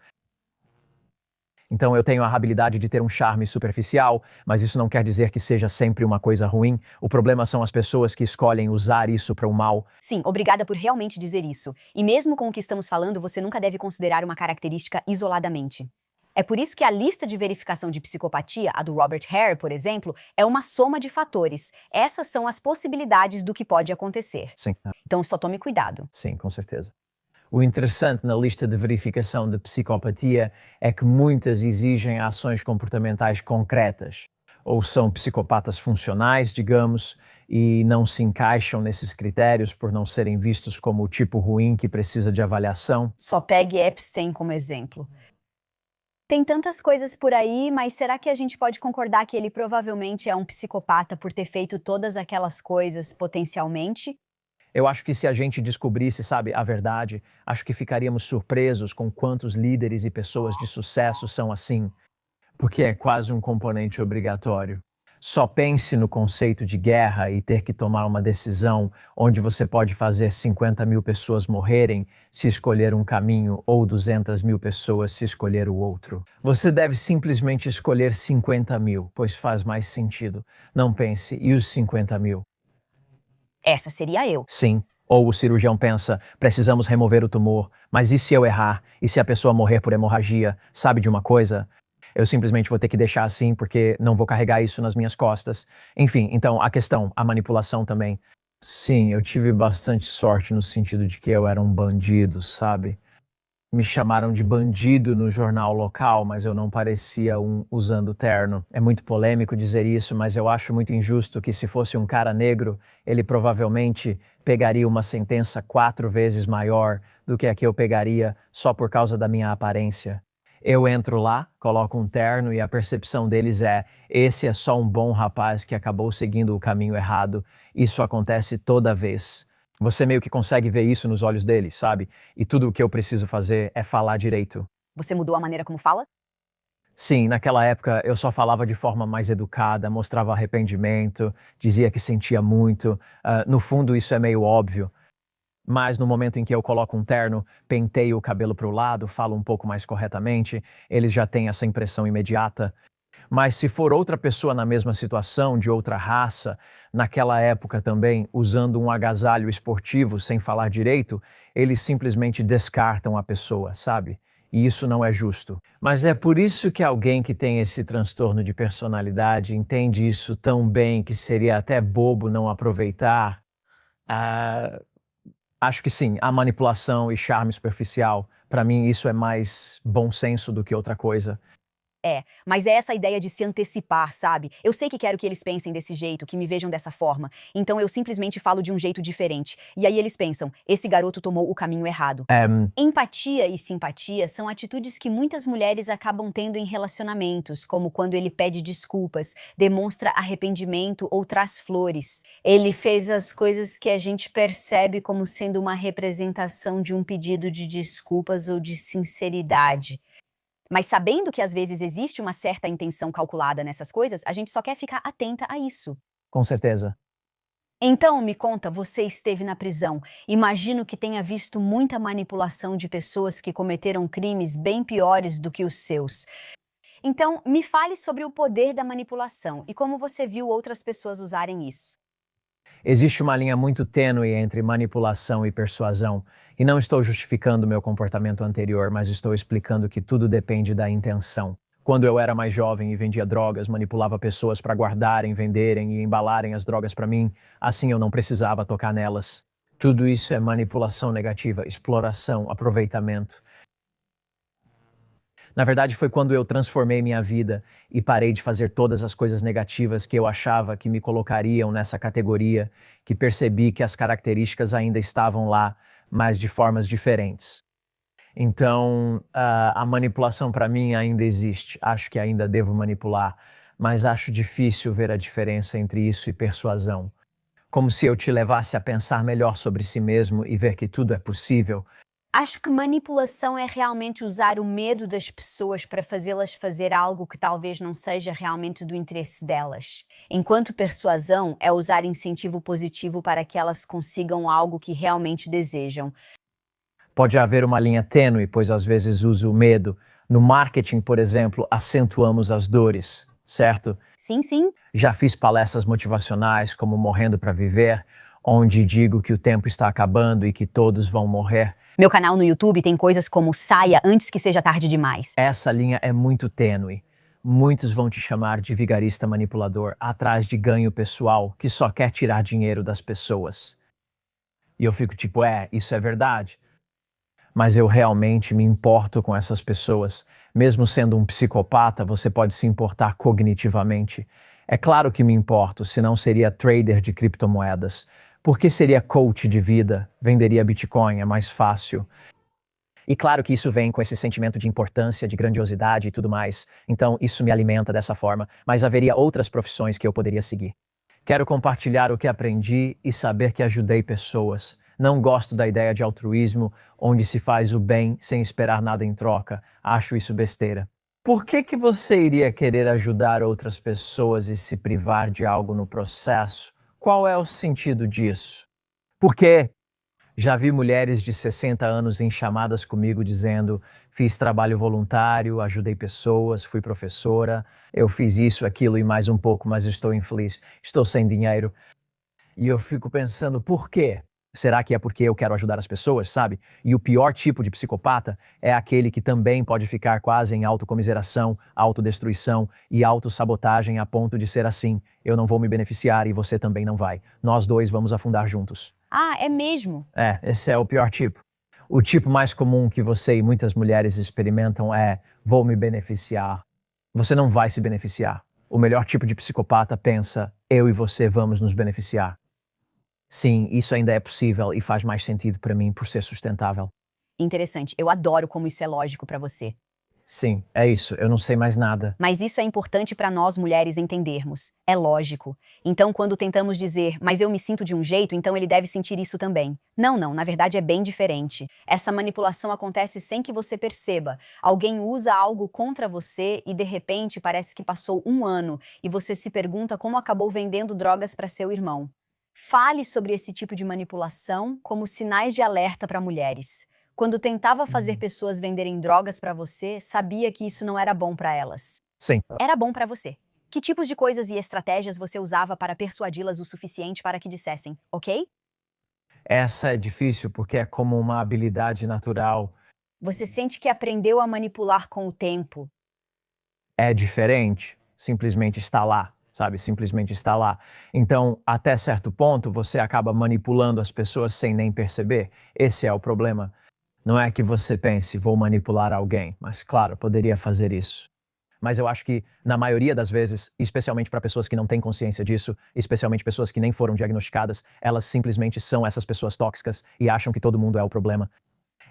Então eu tenho a habilidade de ter um charme superficial, mas isso não quer dizer que seja sempre uma coisa ruim. O problema são as pessoas que escolhem usar isso para o mal. Sim, obrigada por realmente dizer isso. E mesmo com o que estamos falando, você nunca deve considerar uma característica isoladamente. É por isso que a lista de verificação de psicopatia, a do Robert Hare, por exemplo, é uma soma de fatores. Essas são as possibilidades do que pode acontecer. Sim, Então só tome cuidado. sim, com certeza. O interessante na lista de verificação de psicopatia é que muitas exigem ações comportamentais concretas, ou são psicopatas funcionais, digamos, e não se encaixam nesses critérios por não serem vistos como o tipo ruim que precisa de avaliação. Só pegue Epstein como exemplo. Tem tantas coisas por aí, mas será que a gente pode concordar que ele provavelmente é um psicopata por ter feito todas aquelas coisas potencialmente? Eu acho que se a gente descobrisse, sabe, a verdade, acho que ficaríamos surpresos com quantos líderes e pessoas de sucesso são assim, porque é quase um componente obrigatório. Só pense no conceito de guerra e ter que tomar uma decisão onde você pode fazer 50 mil pessoas morrerem se escolher um caminho ou 200 mil pessoas se escolher o outro. Você deve simplesmente escolher 50 mil, pois faz mais sentido. Não pense, e os 50 mil? Essa seria eu. Sim. Ou o cirurgião pensa, precisamos remover o tumor, mas e se eu errar? E se a pessoa morrer por hemorragia? Sabe de uma coisa? Eu simplesmente vou ter que deixar assim porque não vou carregar isso nas minhas costas. Enfim, então a questão, a manipulação também. Sim, eu tive bastante sorte no sentido de que eu era um bandido, sabe? Me chamaram de bandido no jornal local, mas eu não parecia um usando terno. É muito polêmico dizer isso, mas eu acho muito injusto que se fosse um cara negro, ele provavelmente pegaria uma sentença 4 vezes maior do que a que eu pegaria só por causa da minha aparência. Eu entro lá, coloco um terno e a percepção deles é: esse é só um bom rapaz que acabou seguindo o caminho errado. Isso acontece toda vez. Você meio que consegue ver isso nos olhos deles, sabe? E tudo o que eu preciso fazer é falar direito. Você mudou a maneira como fala? Sim, naquela época eu só falava de forma mais educada, mostrava arrependimento, dizia que sentia muito. No fundo, isso é meio óbvio. Mas no momento em que eu coloco um terno, penteio o cabelo para o lado, falo um pouco mais corretamente, eles já têm essa impressão imediata. Mas se for outra pessoa na mesma situação, de outra raça, naquela época também, usando um agasalho esportivo sem falar direito, eles simplesmente descartam a pessoa, sabe? E isso não é justo. Mas é por isso que alguém que tem esse transtorno de personalidade entende isso tão bem que seria até bobo não aproveitar. Ah, acho que sim, a manipulação e charme superficial, para mim isso é mais bom senso do que outra coisa. É, mas é essa ideia de se antecipar, sabe? Eu sei que quero que eles pensem desse jeito, que me vejam dessa forma, então eu simplesmente falo de um jeito diferente. E aí eles pensam, esse garoto tomou o caminho errado. Empatia e simpatia são atitudes que muitas mulheres acabam tendo em relacionamentos, como quando ele pede desculpas, demonstra arrependimento ou traz flores. Ele fez as coisas que a gente percebe como sendo uma representação de um pedido de desculpas ou de sinceridade. Mas sabendo que às vezes existe uma certa intenção calculada nessas coisas, a gente só quer ficar atenta a isso. Com certeza. Então, me conta, você esteve na prisão. Imagino que tenha visto muita manipulação de pessoas que cometeram crimes bem piores do que os seus. Então, me fale sobre o poder da manipulação e como você viu outras pessoas usarem isso. Existe uma linha muito tênue entre manipulação e persuasão, e não estou justificando meu comportamento anterior, mas estou explicando que tudo depende da intenção. Quando eu era mais jovem e vendia drogas, manipulava pessoas para guardarem, venderem e embalarem as drogas para mim, assim eu não precisava tocar nelas. Tudo isso é manipulação negativa, exploração, aproveitamento. Na verdade, foi quando eu transformei minha vida e parei de fazer todas as coisas negativas que eu achava que me colocariam nessa categoria, que percebi que as características ainda estavam lá, mas de formas diferentes. Então, a manipulação para mim ainda existe. Acho que ainda devo manipular, mas acho difícil ver a diferença entre isso e persuasão. Como se eu te levasse a pensar melhor sobre si mesmo e ver que tudo é possível. Acho que manipulação é realmente usar o medo das pessoas para fazê-las fazer algo que talvez não seja realmente do interesse delas. Enquanto persuasão é usar incentivo positivo para que elas consigam algo que realmente desejam. Pode haver uma linha tênue, pois às vezes uso o medo. No marketing, por exemplo, acentuamos as dores, certo? Sim, sim. Já fiz palestras motivacionais, como Morrendo para Viver, onde digo que o tempo está acabando e que todos vão morrer. Meu canal no YouTube tem coisas como saia antes que seja tarde demais. Essa linha é muito tênue. Muitos vão te chamar de vigarista manipulador, atrás de ganho pessoal, que só quer tirar dinheiro das pessoas. E eu fico tipo, isso é verdade. Mas eu realmente me importo com essas pessoas. Mesmo sendo um psicopata, você pode se importar cognitivamente. É claro que me importo, senão seria trader de criptomoedas. Por que seria coach de vida? Venderia Bitcoin, é mais fácil. E claro que isso vem com esse sentimento de importância, de grandiosidade e tudo mais. Então isso me alimenta dessa forma, mas haveria outras profissões que eu poderia seguir. Quero compartilhar o que aprendi e saber que ajudei pessoas. Não gosto da ideia de altruísmo, onde se faz o bem sem esperar nada em troca. Acho isso besteira. Por que você iria querer ajudar outras pessoas e se privar de algo no processo? Qual é o sentido disso? Porque já vi mulheres de 60 anos em chamadas comigo dizendo: fiz trabalho voluntário, ajudei pessoas, fui professora, eu fiz isso, aquilo e mais um pouco, mas estou infeliz, estou sem dinheiro. E eu fico pensando, por quê? Será que é porque eu quero ajudar as pessoas, sabe? E o pior tipo de psicopata é aquele que também pode ficar quase em autocomiseração, autodestruição e autossabotagem a ponto de ser assim: eu não vou me beneficiar e você também não vai. Nós dois vamos afundar juntos. Ah, é mesmo? Esse é o pior tipo. O tipo mais comum que você e muitas mulheres experimentam é: vou me beneficiar. Você não vai se beneficiar. O melhor tipo de psicopata pensa: eu e você vamos nos beneficiar. Sim, isso ainda é possível e faz mais sentido para mim por ser sustentável. Interessante. Eu adoro como isso é lógico para você. Sim, é isso. Eu não sei mais nada. Mas isso é importante para nós mulheres entendermos. É lógico. Então, quando tentamos dizer, mas eu me sinto de um jeito, então ele deve sentir isso também. Não, não, na verdade é bem diferente. Essa manipulação acontece sem que você perceba. Alguém usa algo contra você e de repente parece que passou um ano e você se pergunta como acabou vendendo drogas para seu irmão. Fale sobre esse tipo de manipulação como sinais de alerta para mulheres. Quando tentava fazer pessoas venderem drogas para você, sabia que isso não era bom para elas. Sim. Era bom para você. Que tipos de coisas e estratégias você usava para persuadi-las o suficiente para que dissessem, ok? Essa é difícil porque é como uma habilidade natural. Você sente que aprendeu a manipular com o tempo. É diferente. Simplesmente está lá, sabe? Simplesmente está lá. Então, até certo ponto, você acaba manipulando as pessoas sem nem perceber. Esse é o problema. Não é que você pense: vou manipular alguém, mas claro, poderia fazer isso. Mas eu acho que, na maioria das vezes, especialmente para pessoas que não têm consciência disso, especialmente pessoas que nem foram diagnosticadas, elas simplesmente são essas pessoas tóxicas e acham que todo mundo é o problema.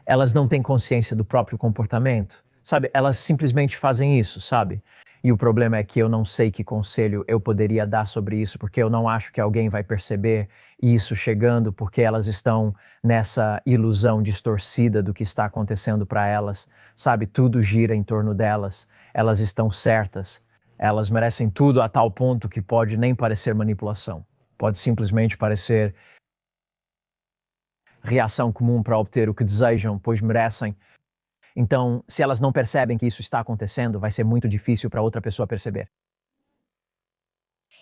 Elas não têm consciência do próprio comportamento, sabe? Elas simplesmente fazem isso, sabe? E o problema é que eu não sei que conselho eu poderia dar sobre isso, porque eu não acho que alguém vai perceber isso chegando, porque elas estão nessa ilusão distorcida do que está acontecendo para elas, sabe? Tudo gira em torno delas, elas estão certas, elas merecem tudo a tal ponto que pode nem parecer manipulação, pode simplesmente parecer reação comum para obter o que desejam, pois merecem. Então, se elas não percebem que isso está acontecendo, vai ser muito difícil para outra pessoa perceber.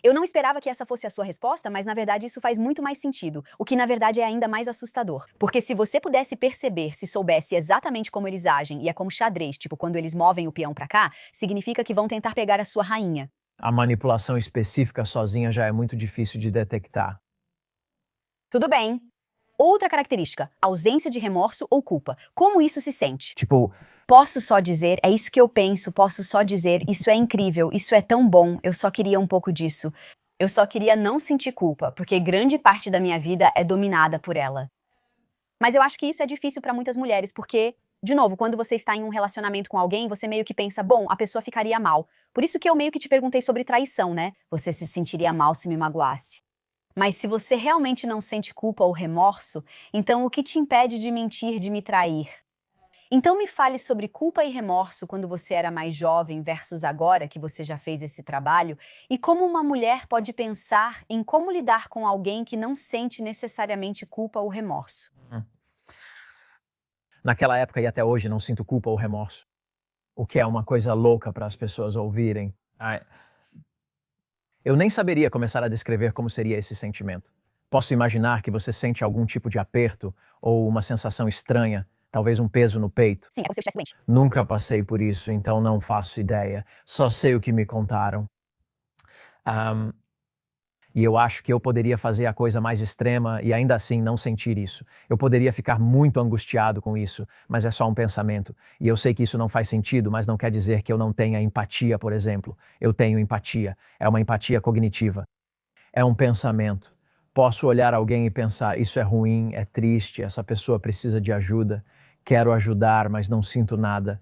Eu não esperava que essa fosse a sua resposta, mas na verdade isso faz muito mais sentido, o que na verdade é ainda mais assustador. Porque se você pudesse perceber, se soubesse exatamente como eles agem, e é como xadrez, tipo quando eles movem o peão para cá, significa que vão tentar pegar a sua rainha. A manipulação específica sozinha já é muito difícil de detectar. Tudo bem. Outra característica, ausência de remorso ou culpa. Como isso se sente? Tipo, Posso só dizer, é isso que eu penso, posso só dizer, isso é incrível, isso é tão bom, eu só queria um pouco disso. Eu só queria não sentir culpa, porque grande parte da minha vida é dominada por ela. Mas eu acho que isso é difícil para muitas mulheres, porque, de novo, quando você está em um relacionamento com alguém, você meio que pensa, bom, a pessoa ficaria mal. Por isso que eu meio que te perguntei sobre traição, né? Você se sentiria mal se me magoasse. Mas se você realmente não sente culpa ou remorso, então o que te impede de mentir, de me trair? Então me fale sobre culpa e remorso quando você era mais jovem versus agora que você já fez esse trabalho e como uma mulher pode pensar em como lidar com alguém que não sente necessariamente culpa ou remorso. naquela época e até hoje não sinto culpa ou remorso, o que é uma coisa louca para as pessoas ouvirem. Eu nem saberia começar a descrever como seria esse sentimento. Posso imaginar que você sente algum tipo de aperto ou uma sensação estranha, talvez um peso no peito. Sim, é como se eu estivesse doente. Nunca passei por isso, então não faço ideia. Só sei o que me contaram. Ahm, e eu acho que eu poderia fazer a coisa mais extrema e ainda assim não sentir isso. Eu poderia ficar muito angustiado com isso, mas é só um pensamento. E eu sei que isso não faz sentido, mas não quer dizer que eu não tenha empatia, por exemplo. Eu tenho empatia. É uma empatia cognitiva. É um pensamento. Posso olhar alguém e pensar: isso é ruim, é triste, essa pessoa precisa de ajuda. Quero ajudar, mas não sinto nada.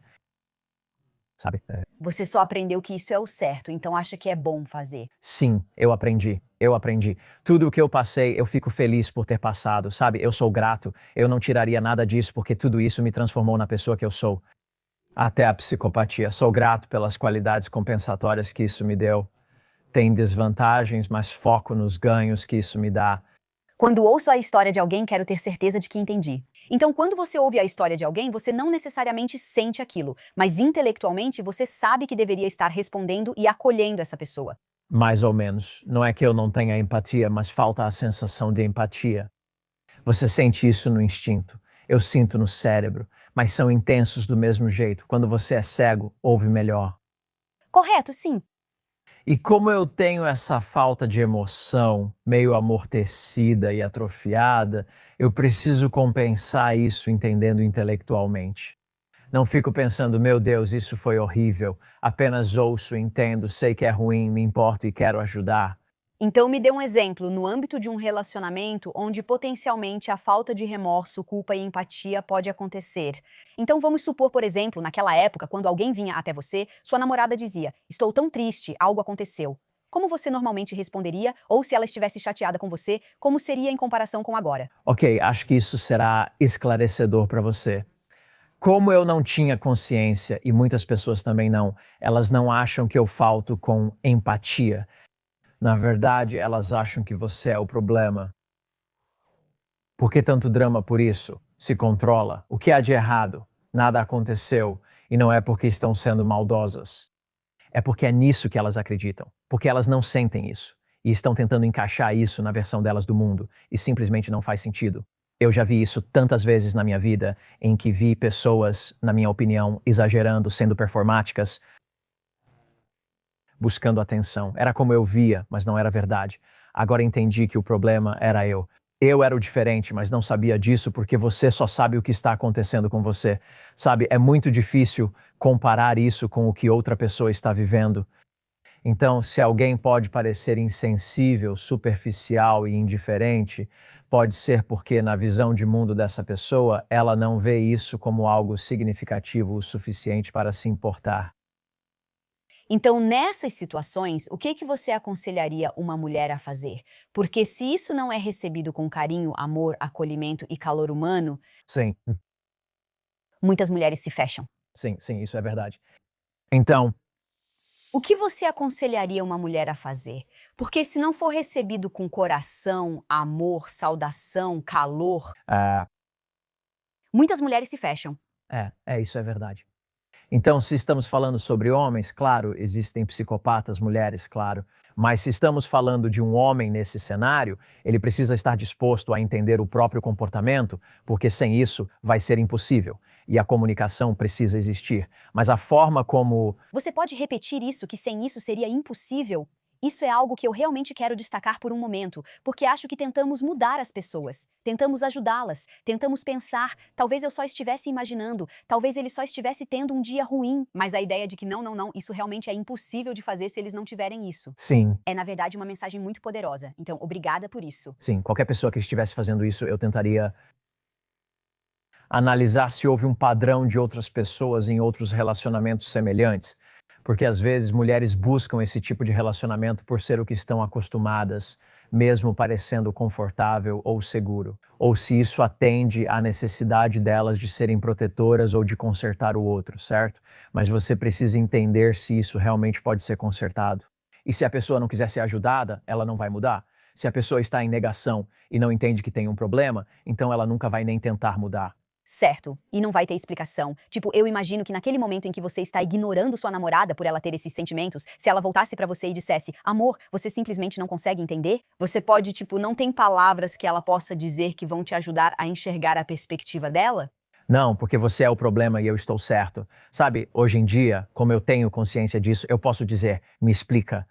sabe? Você só aprendeu que isso é o certo, então acha que é bom fazer. Sim, eu aprendi. Eu aprendi. Tudo o que eu passei, eu fico feliz por ter passado, sabe? Eu sou grato. Eu não tiraria nada disso porque tudo isso me transformou na pessoa que eu sou. Até a psicopatia. Sou grato pelas qualidades compensatórias que isso me deu. Tem desvantagens, mas foco nos ganhos que isso me dá. Quando ouço a história de alguém, quero ter certeza de que entendi. Então, quando você ouve a história de alguém, você não necessariamente sente aquilo, mas intelectualmente você sabe que deveria estar respondendo e acolhendo essa pessoa. Mais ou menos. Não é que eu não tenha empatia, mas falta a sensação de empatia. Você sente isso no instinto. Eu sinto no cérebro, mas são intensos do mesmo jeito. Quando você é cego, ouve melhor. Correto, sim. E como eu tenho essa falta de emoção meio amortecida e atrofiada, eu preciso compensar isso entendendo intelectualmente. Não fico pensando, meu Deus, isso foi horrível. Apenas ouço, entendo, sei que é ruim, me importo e quero ajudar. Então, me dê um exemplo no âmbito de um relacionamento onde potencialmente a falta de remorso, culpa e empatia pode acontecer. Então, vamos supor, por exemplo, naquela época, quando alguém vinha até você, sua namorada dizia: Estou tão triste, algo aconteceu. Como você normalmente responderia? Ou se ela estivesse chateada com você, como seria em comparação com agora? Ok, acho que isso será esclarecedor para você. Como eu não tinha consciência, e muitas pessoas também não, elas não acham que eu falto com empatia. Na verdade, elas acham que você é o problema. Por que tanto drama por isso? Se controla. O que há de errado? Nada aconteceu. E não é porque estão sendo maldosas. É porque é nisso que elas acreditam. Porque elas não sentem isso. E estão tentando encaixar isso na versão delas do mundo. E simplesmente não faz sentido. Eu já vi isso tantas vezes na minha vida, em que vi pessoas, na minha opinião, exagerando, sendo performáticas, buscando atenção. Era como eu via, mas não era verdade. Agora entendi que o problema era eu. Eu era o diferente, mas não sabia disso porque você só sabe o que está acontecendo com você. Sabe, é muito difícil comparar isso com o que outra pessoa está vivendo. Então, se alguém pode parecer insensível, superficial e indiferente, pode ser porque, na visão de mundo dessa pessoa, ela não vê isso como algo significativo o suficiente para se importar. Então, nessas situações, o que você aconselharia uma mulher a fazer? Porque se isso não é recebido com carinho, amor, acolhimento e calor humano, Sim, muitas mulheres se fecham. sim, isso é verdade. Então, O que você aconselharia uma mulher a fazer? Porque se não for recebido com coração, amor, saudação, calor, ah, muitas mulheres se fecham. isso é verdade. Então, se estamos falando sobre homens, claro, existem psicopatas, mulheres, claro. Mas se estamos falando de um homem nesse cenário, ele precisa estar disposto a entender o próprio comportamento, porque sem isso vai ser impossível. E a comunicação precisa existir. Mas a forma como. Você pode repetir isso, que sem isso seria impossível? Isso é algo que eu realmente quero destacar por um momento, porque acho que tentamos mudar as pessoas, tentamos ajudá-las, tentamos pensar, talvez eu só estivesse imaginando, talvez ele só estivesse tendo um dia ruim, mas a ideia de que não, isso realmente é impossível de fazer se eles não tiverem isso. Sim, É, na verdade, uma mensagem muito poderosa. Então, obrigada por isso. sim, qualquer pessoa que estivesse fazendo isso, eu tentaria analisar se houve um padrão de outras pessoas em outros relacionamentos semelhantes. Porque às vezes mulheres buscam esse tipo de relacionamento por ser o que estão acostumadas, mesmo parecendo confortável ou seguro. Ou se isso atende à necessidade delas de serem protetoras ou de consertar o outro, certo? Mas você precisa entender se isso realmente pode ser consertado. E se a pessoa não quiser ser ajudada, ela não vai mudar. Se a pessoa está em negação e não entende que tem um problema, então ela nunca vai nem tentar mudar. Certo, e não vai ter explicação. Tipo, eu imagino que naquele momento em que você está ignorando sua namorada por ela ter esses sentimentos, se ela voltasse pra você e dissesse, amor, você simplesmente não consegue entender? Você pode, tipo, não tem palavras que ela possa dizer que vão te ajudar a enxergar a perspectiva dela? Não, porque você é o problema e eu estou certo. Sabe, hoje em dia, como eu tenho consciência disso, eu posso dizer, me explica.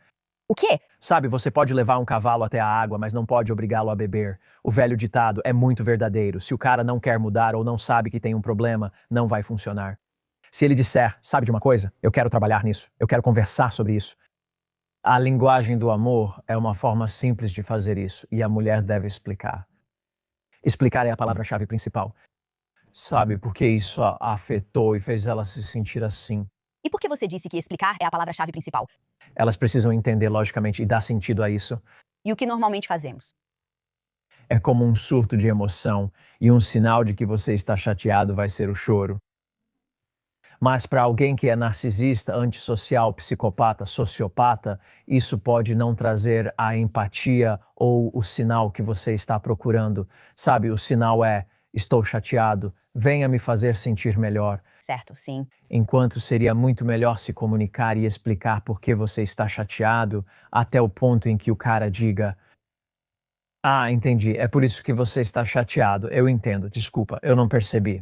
O quê? Sabe, você pode levar um cavalo até a água, mas não pode obrigá-lo a beber. O velho ditado é muito verdadeiro. Se o cara não quer mudar ou não sabe que tem um problema, não vai funcionar. Se ele disser, sabe de uma coisa? Eu quero trabalhar nisso. Eu quero conversar sobre isso. A linguagem do amor é uma forma simples de fazer isso e a mulher deve explicar. Explicar é a palavra-chave principal. Sabe, porque isso a afetou e fez ela se sentir assim. E por que você disse que explicar é a palavra-chave principal? Elas precisam entender logicamente e dar sentido a isso. E o que normalmente fazemos? É como um surto de emoção e um sinal de que você está chateado vai ser o choro. Mas para alguém que é narcisista, antissocial, psicopata, sociopata, isso pode não trazer a empatia ou o sinal que você está procurando. Sabe, o sinal é: estou chateado, venha me fazer sentir melhor. Certo, sim. Enquanto seria muito melhor se comunicar e explicar por que você está chateado, até o ponto em que o cara diga: ah, entendi, é por isso que você está chateado, eu entendo, desculpa, eu não percebi.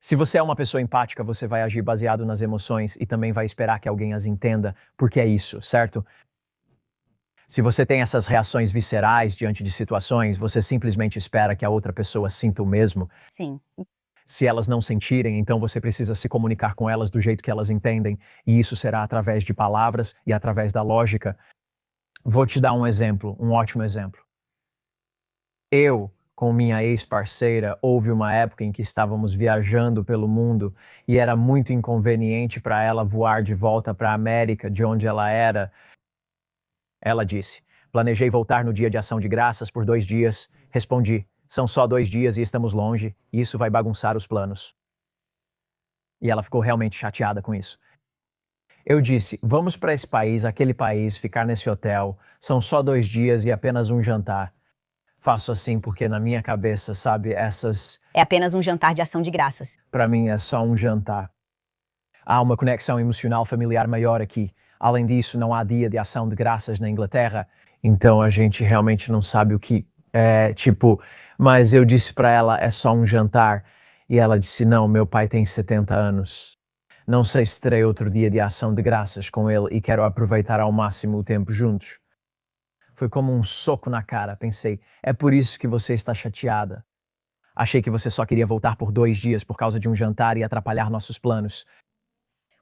Se você é uma pessoa empática, você vai agir baseado nas emoções e também vai esperar que alguém as entenda, porque é isso, certo? Se você tem essas reações viscerais diante de situações, você simplesmente espera que a outra pessoa sinta o mesmo. Sim. Se elas não sentirem, então você precisa se comunicar com elas do jeito que elas entendem, e isso será através de palavras e através da lógica. Vou te dar um exemplo, um ótimo exemplo. Eu, com minha ex-parceira, houve uma época em que estávamos viajando pelo mundo e era muito inconveniente para ela voar de volta para a América, de onde ela era. Ela disse: planejei voltar no dia de Ação de Graças por 2 dias. Respondi: são só 2 dias e estamos longe, e isso vai bagunçar os planos. E ela ficou realmente chateada com isso. Eu disse: vamos para esse país, aquele país, ficar nesse hotel. São só 2 dias e apenas um jantar. Faço assim porque na minha cabeça, sabe, É apenas um jantar de ação de graças. para mim é só um jantar. Há uma conexão emocional familiar maior aqui. Além disso, não há dia de ação de graças na Inglaterra, então a gente realmente não sabe o que é, tipo, mas eu disse para ela, é só um jantar, e ela disse, não, meu pai tem 70 anos. Não sei se terei outro dia de ação de graças com ele e quero aproveitar ao máximo o tempo juntos. Foi como um soco na cara, pensei, é por isso que você está chateada. Achei que você só queria voltar por 2 dias por causa de um jantar e atrapalhar nossos planos.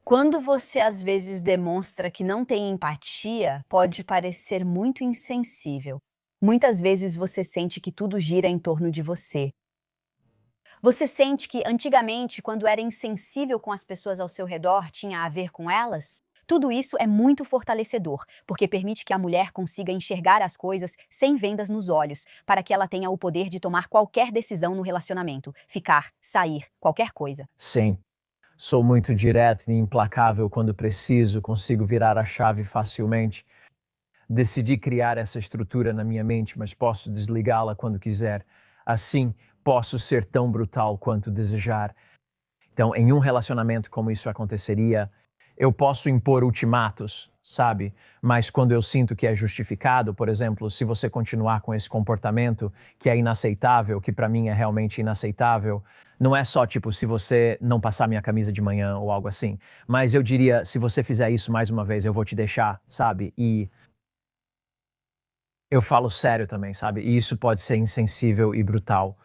Quando você às vezes demonstra que não tem empatia, pode parecer muito insensível. Muitas vezes você sente que tudo gira em torno de você. Você sente que antigamente, quando era insensível com as pessoas ao seu redor, tinha a ver com elas? Tudo isso é muito fortalecedor, porque permite que a mulher consiga enxergar as coisas sem vendas nos olhos, para que ela tenha o poder de tomar qualquer decisão no relacionamento, ficar, sair, qualquer coisa. Sim, sou muito direto e implacável quando preciso, consigo virar a chave facilmente. Decidi criar essa estrutura na minha mente, mas posso desligá-la quando quiser. Assim, posso ser tão brutal quanto desejar. Então, em um relacionamento como isso aconteceria, eu posso impor ultimatos, sabe? Mas quando eu sinto que é justificado, por exemplo, se você continuar com esse comportamento que é inaceitável, que para mim é realmente inaceitável, não é só tipo se você não passar minha camisa de manhã ou algo assim, mas eu diria, se você fizer isso mais uma vez, eu vou te deixar, sabe? E eu falo sério também, sabe? E isso pode ser insensível e brutal.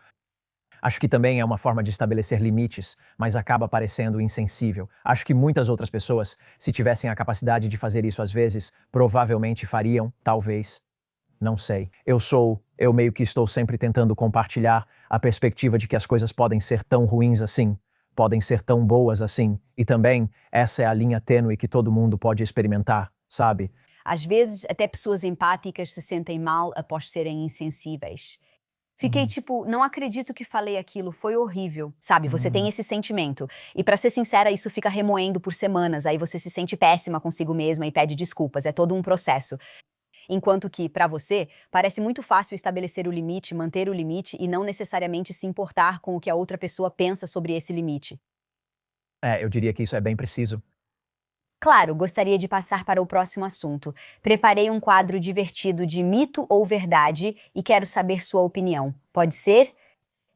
Acho que também é uma forma de estabelecer limites, mas acaba parecendo insensível. Acho que muitas outras pessoas, se tivessem a capacidade de fazer isso às vezes, provavelmente fariam, talvez. Não sei. Eu meio que estou sempre tentando compartilhar a perspectiva de que as coisas podem ser tão ruins assim, podem ser tão boas assim, e também essa é a linha tênue que todo mundo pode experimentar, sabe? Às vezes, até pessoas empáticas se sentem mal após serem insensíveis. Fiquei tipo, não acredito que falei aquilo, foi horrível. Sabe, você tem esse sentimento. E pra ser sincera, isso fica remoendo por semanas, aí você se sente péssima consigo mesma e pede desculpas, é todo um processo. Enquanto que, pra você, parece muito fácil estabelecer o limite, manter o limite e não necessariamente se importar com o que a outra pessoa pensa sobre esse limite. Eu diria que isso é bem preciso. Claro, gostaria de passar para o próximo assunto. Preparei um quadro divertido de mito ou verdade e quero saber sua opinião. Pode ser?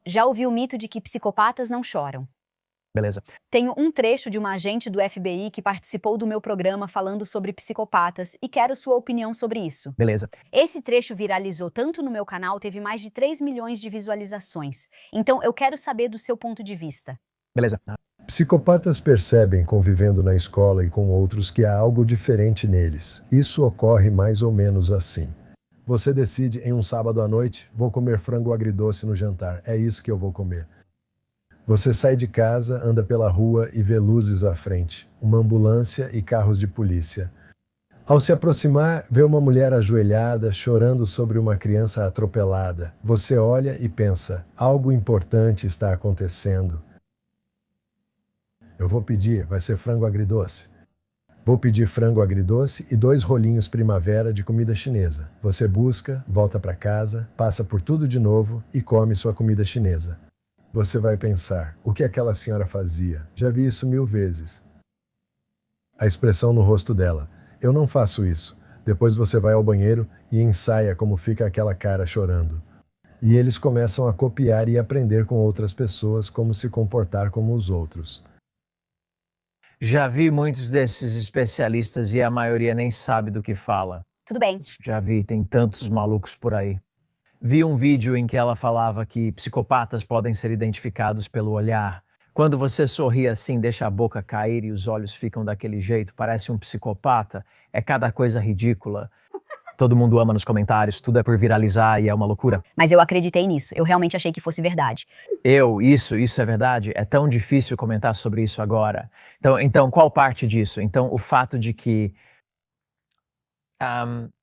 Já ouvi o mito de que psicopatas não choram. Beleza. Tenho um trecho de uma agente do FBI que participou do meu programa falando sobre psicopatas e quero sua opinião sobre isso. Beleza. Esse trecho viralizou tanto no meu canal, teve mais de 3 milhões de visualizações. Então eu quero saber do seu ponto de vista. Beleza. Psicopatas percebem, convivendo na escola e com outros, que há algo diferente neles. Isso ocorre mais ou menos assim. Você decide em um sábado à noite, vou comer frango agridoce no jantar. É isso que eu vou comer. Você sai de casa, anda pela rua e vê luzes à frente, uma ambulância e carros de polícia. Ao se aproximar, vê uma mulher ajoelhada, chorando sobre uma criança atropelada. Você olha e pensa, algo importante está acontecendo. Eu vou pedir, vai ser frango agridoce. Vou pedir frango agridoce e 2 rolinhos primavera de comida chinesa. Você busca, volta para casa, passa por tudo de novo e come sua comida chinesa. Você vai pensar, o que aquela senhora fazia? Já vi isso 1000 vezes. A expressão no rosto dela, eu não faço isso. Depois você vai ao banheiro e ensaia como fica aquela cara chorando. E eles começam a copiar e aprender com outras pessoas como se comportar como os outros. Já vi muitos desses especialistas e a maioria nem sabe do que fala. Tudo bem. Já vi, tem tantos malucos por aí. Vi um vídeo em que ela falava que psicopatas podem ser identificados pelo olhar. Quando você sorri assim, deixa a boca cair e os olhos ficam daquele jeito, parece um psicopata, é cada coisa ridícula. Todo mundo ama nos comentários, tudo é por viralizar e é uma loucura. Mas eu acreditei nisso. Eu realmente achei que fosse verdade. Isso é verdade? É tão difícil comentar sobre isso agora. Então qual parte disso? Então, o fato de que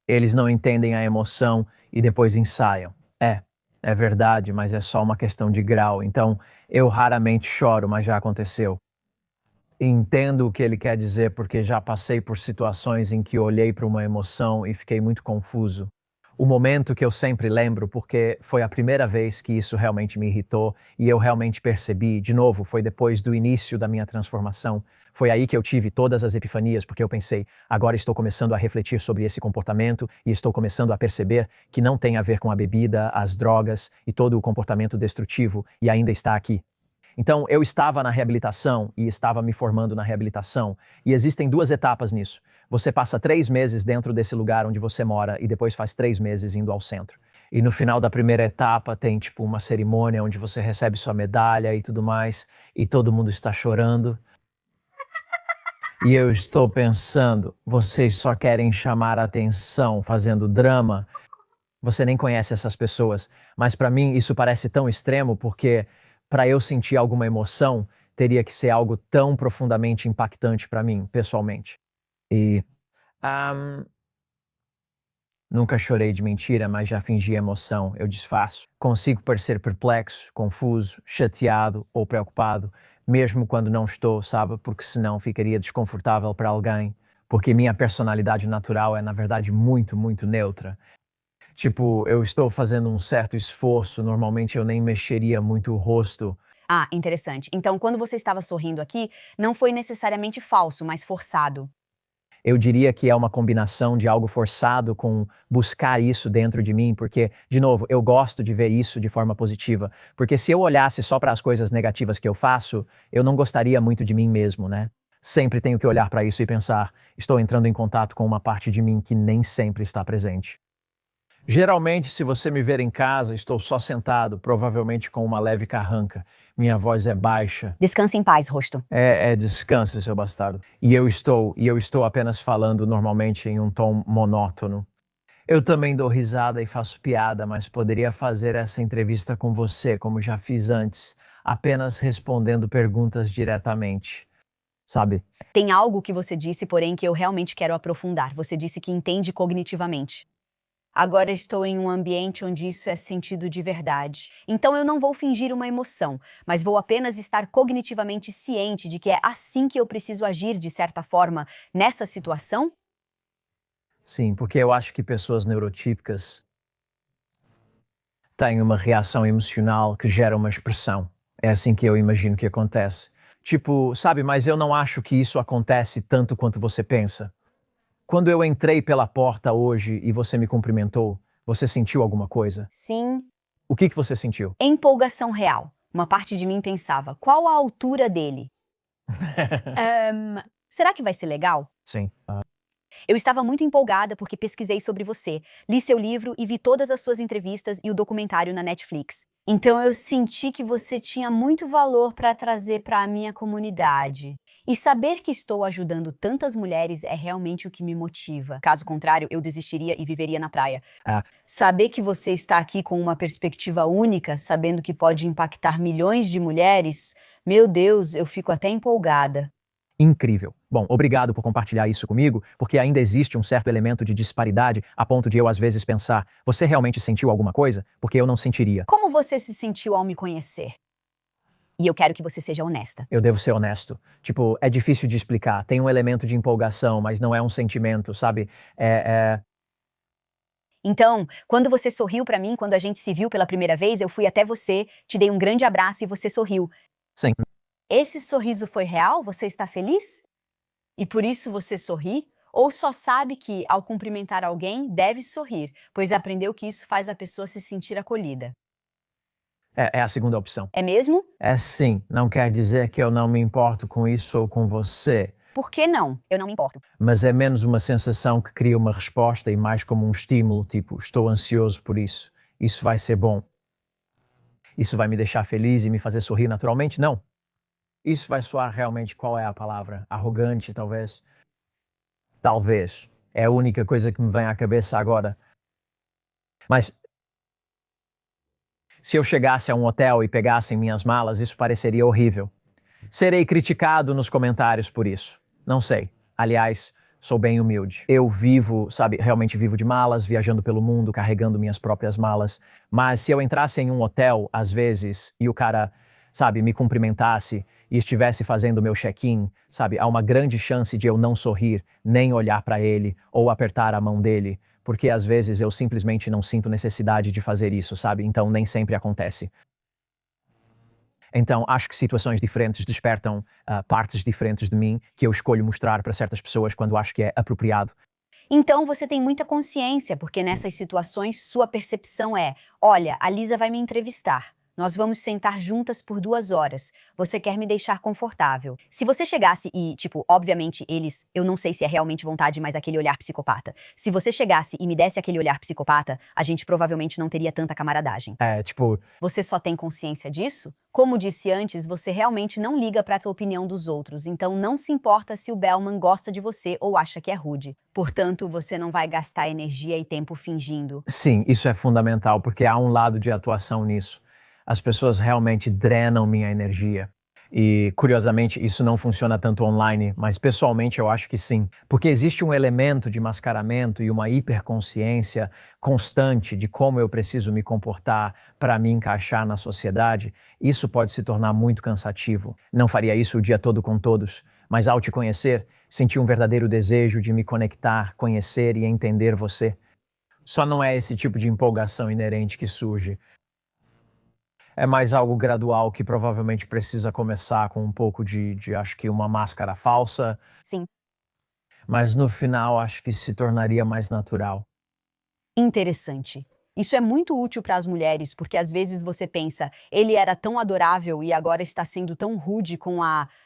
eles não entendem a emoção e depois ensaiam. É verdade, mas é só uma questão de grau. Então, eu raramente choro, mas já aconteceu. Entendo o que ele quer dizer porque já passei por situações em que olhei para uma emoção e fiquei muito confuso. O momento que eu sempre lembro, porque foi a primeira vez que isso realmente me irritou e eu realmente percebi, de novo, foi depois do início da minha transformação. Foi aí que eu tive todas as epifanias, porque eu pensei, agora estou começando a refletir sobre esse comportamento e estou começando a perceber que não tem a ver com a bebida, as drogas e todo o comportamento destrutivo e ainda está aqui. Então, eu estava na reabilitação e estava me formando na reabilitação. E existem 2 etapas nisso. Você passa 3 meses dentro desse lugar onde você mora e depois faz 3 meses indo ao centro. E no final da primeira etapa tem tipo uma cerimônia onde você recebe sua medalha e tudo mais, e todo mundo está chorando. E eu estou pensando, vocês só querem chamar a atenção fazendo drama? Você nem conhece essas pessoas, mas para mim isso parece tão extremo porque para eu sentir alguma emoção, teria que ser algo tão profundamente impactante para mim, pessoalmente. E nunca chorei de mentira, mas já fingi emoção, eu disfarço. Consigo parecer perplexo, confuso, chateado ou preocupado, mesmo quando não estou, sabe? Porque senão ficaria desconfortável para alguém. Porque minha personalidade natural é, na verdade, muito, muito neutra. Tipo, eu estou fazendo um certo esforço, normalmente eu nem mexeria muito o rosto. Ah, interessante. Então, quando você estava sorrindo aqui, não foi necessariamente falso, mas forçado. Eu diria que é uma combinação de algo forçado com buscar isso dentro de mim, porque, de novo, eu gosto de ver isso de forma positiva. Porque se eu olhasse só para as coisas negativas que eu faço, eu não gostaria muito de mim mesmo, né? Sempre tenho que olhar para isso e pensar, estou entrando em contato com uma parte de mim que nem sempre está presente. Geralmente, se você me ver em casa, estou só sentado, provavelmente com uma leve carranca. Minha voz é baixa. Descanse em paz, rosto. Descanse, seu bastardo. E eu estou apenas falando normalmente em um tom monótono. Eu também dou risada e faço piada, mas poderia fazer essa entrevista com você, como já fiz antes, apenas respondendo perguntas diretamente. Sabe? Tem algo que você disse, porém, que eu realmente quero aprofundar. Você disse que entende cognitivamente. Agora estou em um ambiente onde isso é sentido de verdade. Então eu não vou fingir uma emoção, mas vou apenas estar cognitivamente ciente de que é assim que eu preciso agir de certa forma nessa situação? Sim, porque eu acho que pessoas neurotípicas têm uma reação emocional que gera uma expressão. É assim que eu imagino que acontece. Tipo, sabe, mas eu não acho que isso acontece tanto quanto você pensa. Quando eu entrei pela porta hoje e você me cumprimentou, você sentiu alguma coisa? Sim. O que você sentiu? Empolgação real. Uma parte de mim pensava, qual a altura dele? Será que vai ser legal? Sim. Eu estava muito empolgada porque pesquisei sobre você, li seu livro e vi todas as suas entrevistas e o documentário na Netflix. Então eu senti que você tinha muito valor para trazer para a minha comunidade. E saber que estou ajudando tantas mulheres é realmente o que me motiva. Caso contrário, eu desistiria e viveria na praia. Ah, Saber que você está aqui com uma perspectiva única, sabendo que pode impactar milhões de mulheres, meu Deus, eu fico até empolgada. incrível. Bom, obrigado por compartilhar isso comigo, porque ainda existe um certo elemento de disparidade a ponto de eu às vezes pensar, você realmente sentiu alguma coisa? Porque eu não sentiria. Como você se sentiu ao me conhecer? E eu quero que você seja honesta. Eu devo ser honesto. Tipo, é difícil de explicar. Tem um elemento de empolgação, mas não é um sentimento, sabe? Então, quando você sorriu para mim, quando a gente se viu pela primeira vez, eu fui até você, te dei um grande abraço e você sorriu. Sim. Esse sorriso foi real? Você está feliz? E por isso você sorri? Ou só sabe que, ao cumprimentar alguém, deve sorrir, pois aprendeu que isso faz a pessoa se sentir acolhida? É a segunda opção. É mesmo? É sim. Não quer dizer que eu não me importo com isso ou com você, Por que não? Eu não me importo. mas é menos uma sensação que cria uma resposta e mais como um estímulo, tipo, estou ansioso por isso. Isso vai ser bom. Isso vai me deixar feliz e me fazer sorrir naturalmente? Não. Isso vai soar realmente, qual é a palavra? Arrogante, talvez? Talvez. É a única coisa que me vem à cabeça agora. Mas se eu chegasse a um hotel e pegassem minhas malas, isso pareceria horrível. Serei criticado nos comentários por isso. Não sei. Aliás, sou bem humilde. Eu vivo, sabe, realmente vivo de malas, viajando pelo mundo, carregando minhas próprias malas. Mas se eu entrasse em um hotel, às vezes, e o cara, sabe, me cumprimentasse e estivesse fazendo o meu check-in, sabe, há uma grande chance de eu não sorrir, nem olhar para ele ou apertar a mão dele, porque às vezes eu simplesmente não sinto necessidade de fazer isso, sabe? Então nem sempre acontece. Então, acho que situações diferentes despertam partes diferentes de mim que eu escolho mostrar para certas pessoas quando acho que é apropriado. Então você tem muita consciência, porque nessas situações sua percepção é: olha, a Lisa vai me entrevistar. Nós vamos sentar juntas por 2 horas. Você quer me deixar confortável. Se você chegasse e, tipo, obviamente eles, eu não sei se é realmente vontade, mas aquele olhar psicopata. Se você chegasse e me desse aquele olhar psicopata, a gente provavelmente não teria tanta camaradagem. É, tipo, Você só tem consciência disso? Como disse antes, você realmente não liga para a opinião dos outros, então não se importa se o Bellman gosta de você ou acha que é rude. Portanto, você não vai gastar energia e tempo fingindo. sim, isso é fundamental, porque há um lado de atuação nisso. As pessoas realmente drenam minha energia. E, curiosamente, isso não funciona tanto online, mas pessoalmente eu acho que sim. Porque existe um elemento de mascaramento e uma hiperconsciência constante de como eu preciso me comportar para me encaixar na sociedade. Isso pode se tornar muito cansativo. Não faria isso o dia todo com todos, mas ao te conhecer, senti um verdadeiro desejo de me conectar, conhecer e entender você. Só não é esse tipo de empolgação inerente que surge. É mais algo gradual que provavelmente precisa começar com um pouco acho que uma máscara falsa, Sim. mas no final acho que se tornaria mais natural. Interessante. Isso é muito útil para as mulheres, porque às vezes você pensa, ele era tão adorável e agora está sendo tão rude com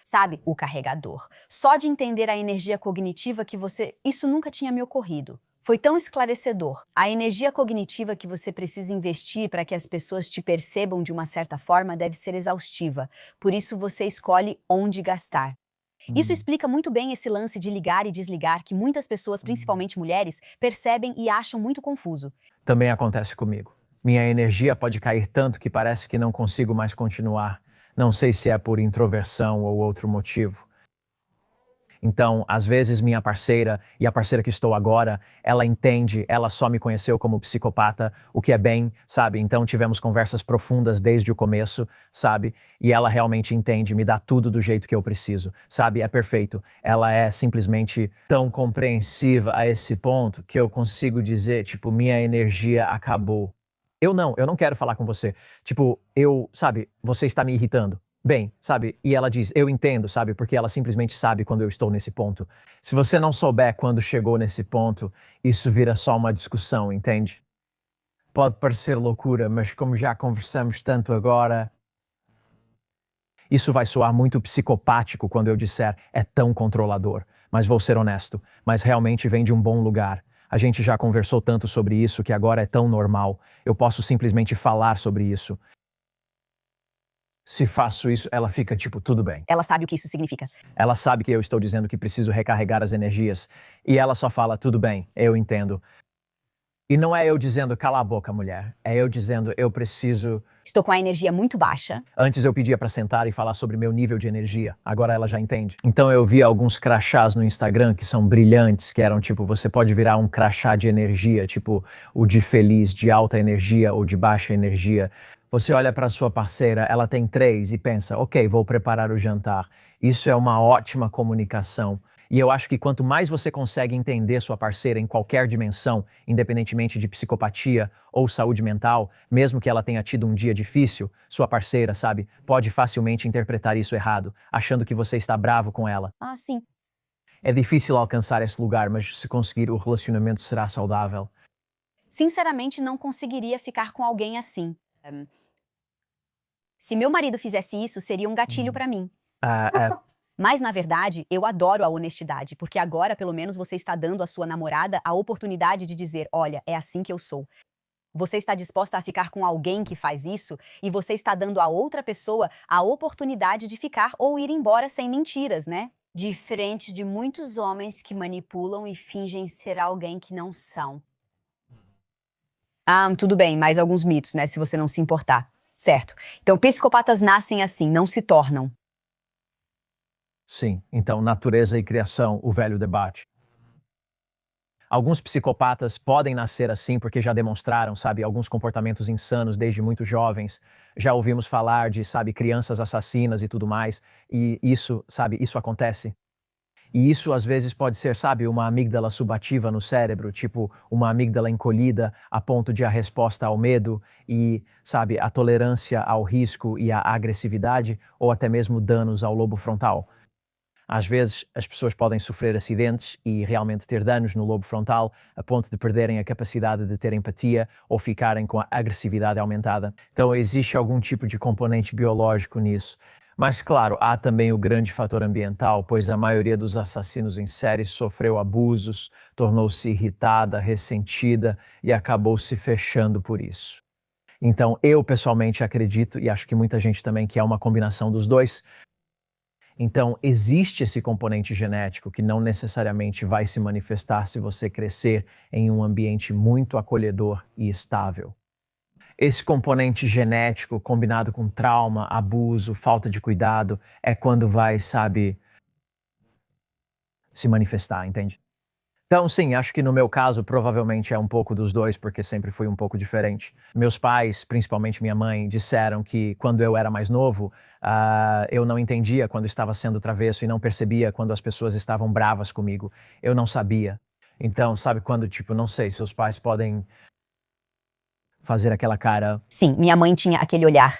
sabe, o carregador. Só de entender a energia cognitiva que isso nunca tinha me ocorrido. Foi tão esclarecedor. A energia cognitiva que você precisa investir para que as pessoas te percebam de uma certa forma deve ser exaustiva. Por isso você escolhe onde gastar. Isso explica muito bem esse lance de ligar e desligar que muitas pessoas, principalmente mulheres, percebem e acham muito confuso. Também acontece comigo. Minha energia pode cair tanto que parece que não consigo mais continuar. Não sei se é por introversão ou outro motivo. Então, às vezes, minha parceira e a parceira que estou agora, ela entende, ela só me conheceu como psicopata, o que é bem, sabe? Então, tivemos conversas profundas desde o começo, sabe? E ela realmente entende, me dá tudo do jeito que eu preciso, sabe? É perfeito. Ela é simplesmente tão compreensiva a esse ponto que eu consigo dizer, tipo, minha energia acabou. Eu não quero falar com você. Tipo, sabe, você está me irritando. Bem, sabe? E ela diz, eu entendo, sabe? Porque ela simplesmente sabe quando eu estou nesse ponto. Se você não souber quando chegou nesse ponto, isso vira só uma discussão, entende? Pode parecer loucura, mas como já conversamos tanto agora, isso vai soar muito psicopático quando eu disser é tão controlador. Mas vou ser honesto, mas realmente vem de um bom lugar. A gente já conversou tanto sobre isso que agora é tão normal. Eu posso simplesmente falar sobre isso. Se faço isso, ela fica tipo, tudo bem. Ela sabe o que isso significa. Ela sabe que eu estou dizendo que preciso recarregar as energias. E ela só fala, tudo bem, eu entendo. E não é eu dizendo, cala a boca, mulher. É eu dizendo, eu preciso... Estou com a energia muito baixa. Antes eu pedia para sentar e falar sobre meu nível de energia. Agora ela já entende. Então eu vi alguns crachás no Instagram que são brilhantes, que eram tipo, você pode virar um crachá de energia, tipo o de feliz, de alta energia ou de baixa energia. Você olha para sua parceira, ela tem 3 e pensa, ok, vou preparar o jantar. Isso é uma ótima comunicação. E eu acho que quanto mais você consegue entender sua parceira em qualquer dimensão, independentemente de psicopatia ou saúde mental, mesmo que ela tenha tido um dia difícil, sua parceira, sabe, pode facilmente interpretar isso errado, achando que você está bravo com ela. Ah, sim. É difícil alcançar esse lugar, mas se conseguir, o relacionamento será saudável. Sinceramente, não conseguiria ficar com alguém assim. Se meu marido fizesse isso, seria um gatilho pra mim. Mas, na verdade, eu adoro a honestidade, porque agora, pelo menos, você está dando à sua namorada a oportunidade de dizer, olha, é assim que eu sou. Você está disposta a ficar com alguém que faz isso e você está dando a outra pessoa a oportunidade de ficar ou ir embora sem mentiras, né? Diferente de muitos homens que manipulam e fingem ser alguém que não são. Ah, tudo bem, mais alguns mitos, né? Se você não se importar. Certo. Então, psicopatas nascem assim, não se tornam. Sim, então natureza e criação, o velho debate. Alguns psicopatas podem nascer assim porque já demonstraram, sabe, alguns comportamentos insanos desde muito jovens. Já ouvimos falar de, sabe, crianças assassinas e tudo mais. E isso, sabe, isso acontece. E isso às vezes pode ser, sabe, uma amígdala subativa no cérebro, tipo uma amígdala encolhida a ponto de a resposta ao medo e, sabe, a tolerância ao risco e à agressividade ou até mesmo danos ao lobo frontal. Às vezes, as pessoas podem sofrer acidentes e realmente ter danos no lobo frontal, a ponto de perderem a capacidade de ter empatia ou ficarem com a agressividade aumentada. Então, existe algum tipo de componente biológico nisso. Mas, claro, há também o grande fator ambiental, pois a maioria dos assassinos em série sofreu abusos, tornou-se irritada, ressentida e acabou se fechando por isso. Então, eu pessoalmente acredito, e acho que muita gente também, que é uma combinação dos dois. Então, existe esse componente genético que não necessariamente vai se manifestar se você crescer em um ambiente muito acolhedor e estável. Esse componente genético, combinado com trauma, abuso, falta de cuidado, é quando vai, sabe, se manifestar, entende? Então, sim, acho que no meu caso, provavelmente é um pouco dos dois, porque sempre fui um pouco diferente. Meus pais, principalmente minha mãe, disseram que quando eu era mais novo, eu não entendia quando estava sendo travesso e não percebia quando as pessoas estavam bravas comigo. Eu não sabia. Então, sabe quando, tipo, não sei, seus pais podem fazer aquela cara... Sim, minha mãe tinha aquele olhar.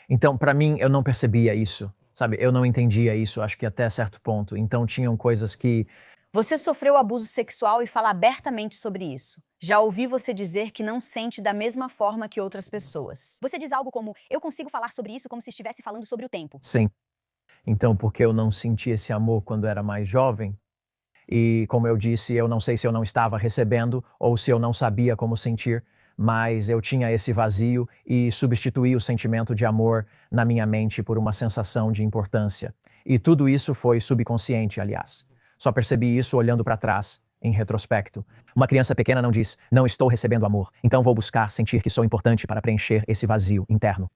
Então, para mim, eu não percebia isso, sabe? Eu não entendia isso, acho que até certo ponto. Então, tinham coisas que... Você sofreu abuso sexual e fala abertamente sobre isso. Já ouvi você dizer que não sente da mesma forma que outras pessoas. Você diz algo como, eu consigo falar sobre isso como se estivesse falando sobre o tempo. Sim. Então, porque eu não senti esse amor quando era mais jovem, e como eu disse, eu não sei se eu não estava recebendo ou se eu não sabia como sentir, mas eu tinha esse vazio e substituí o sentimento de amor na minha mente por uma sensação de importância. E tudo isso foi subconsciente, aliás. Só percebi isso olhando para trás, em retrospecto. Uma criança pequena não diz, não estou recebendo amor, então vou buscar sentir que sou importante para preencher esse vazio interno.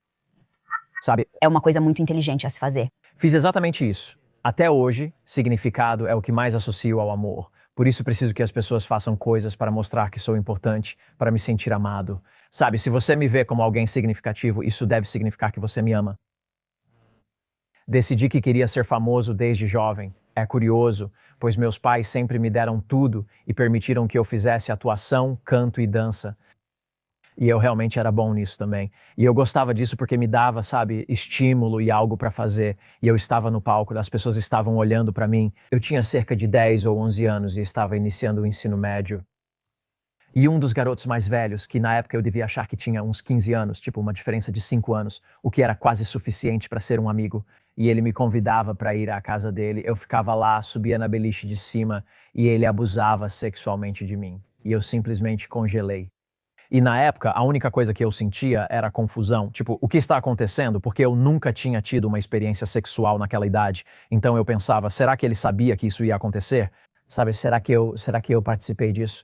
Sabe? É uma coisa muito inteligente a se fazer. Fiz exatamente isso. Até hoje, significado é o que mais associo ao amor. Por isso preciso que as pessoas façam coisas para mostrar que sou importante, para me sentir amado. Sabe, se você me vê como alguém significativo, isso deve significar que você me ama. Decidi que queria ser famoso desde jovem. É curioso, pois meus pais sempre me deram tudo e permitiram que eu fizesse atuação, canto e dança. E eu realmente era bom nisso também. E eu gostava disso porque me dava, sabe, estímulo e algo para fazer. E eu estava no palco, as pessoas estavam olhando para mim. Eu tinha cerca de 10 ou 11 anos e estava iniciando o ensino médio. E um dos garotos mais velhos, que na época eu devia achar que tinha uns 15 anos, tipo uma diferença de 5 anos, o que era quase suficiente para ser um amigo, e ele me convidava para ir à casa dele. Eu ficava lá, subia na beliche de cima e ele abusava sexualmente de mim. E eu simplesmente congelei. E na época, a única coisa que eu sentia era confusão. Tipo, o que está acontecendo? Porque eu nunca tinha tido uma experiência sexual naquela idade. Então eu pensava, será que ele sabia que isso ia acontecer? Sabe, será que eu participei disso?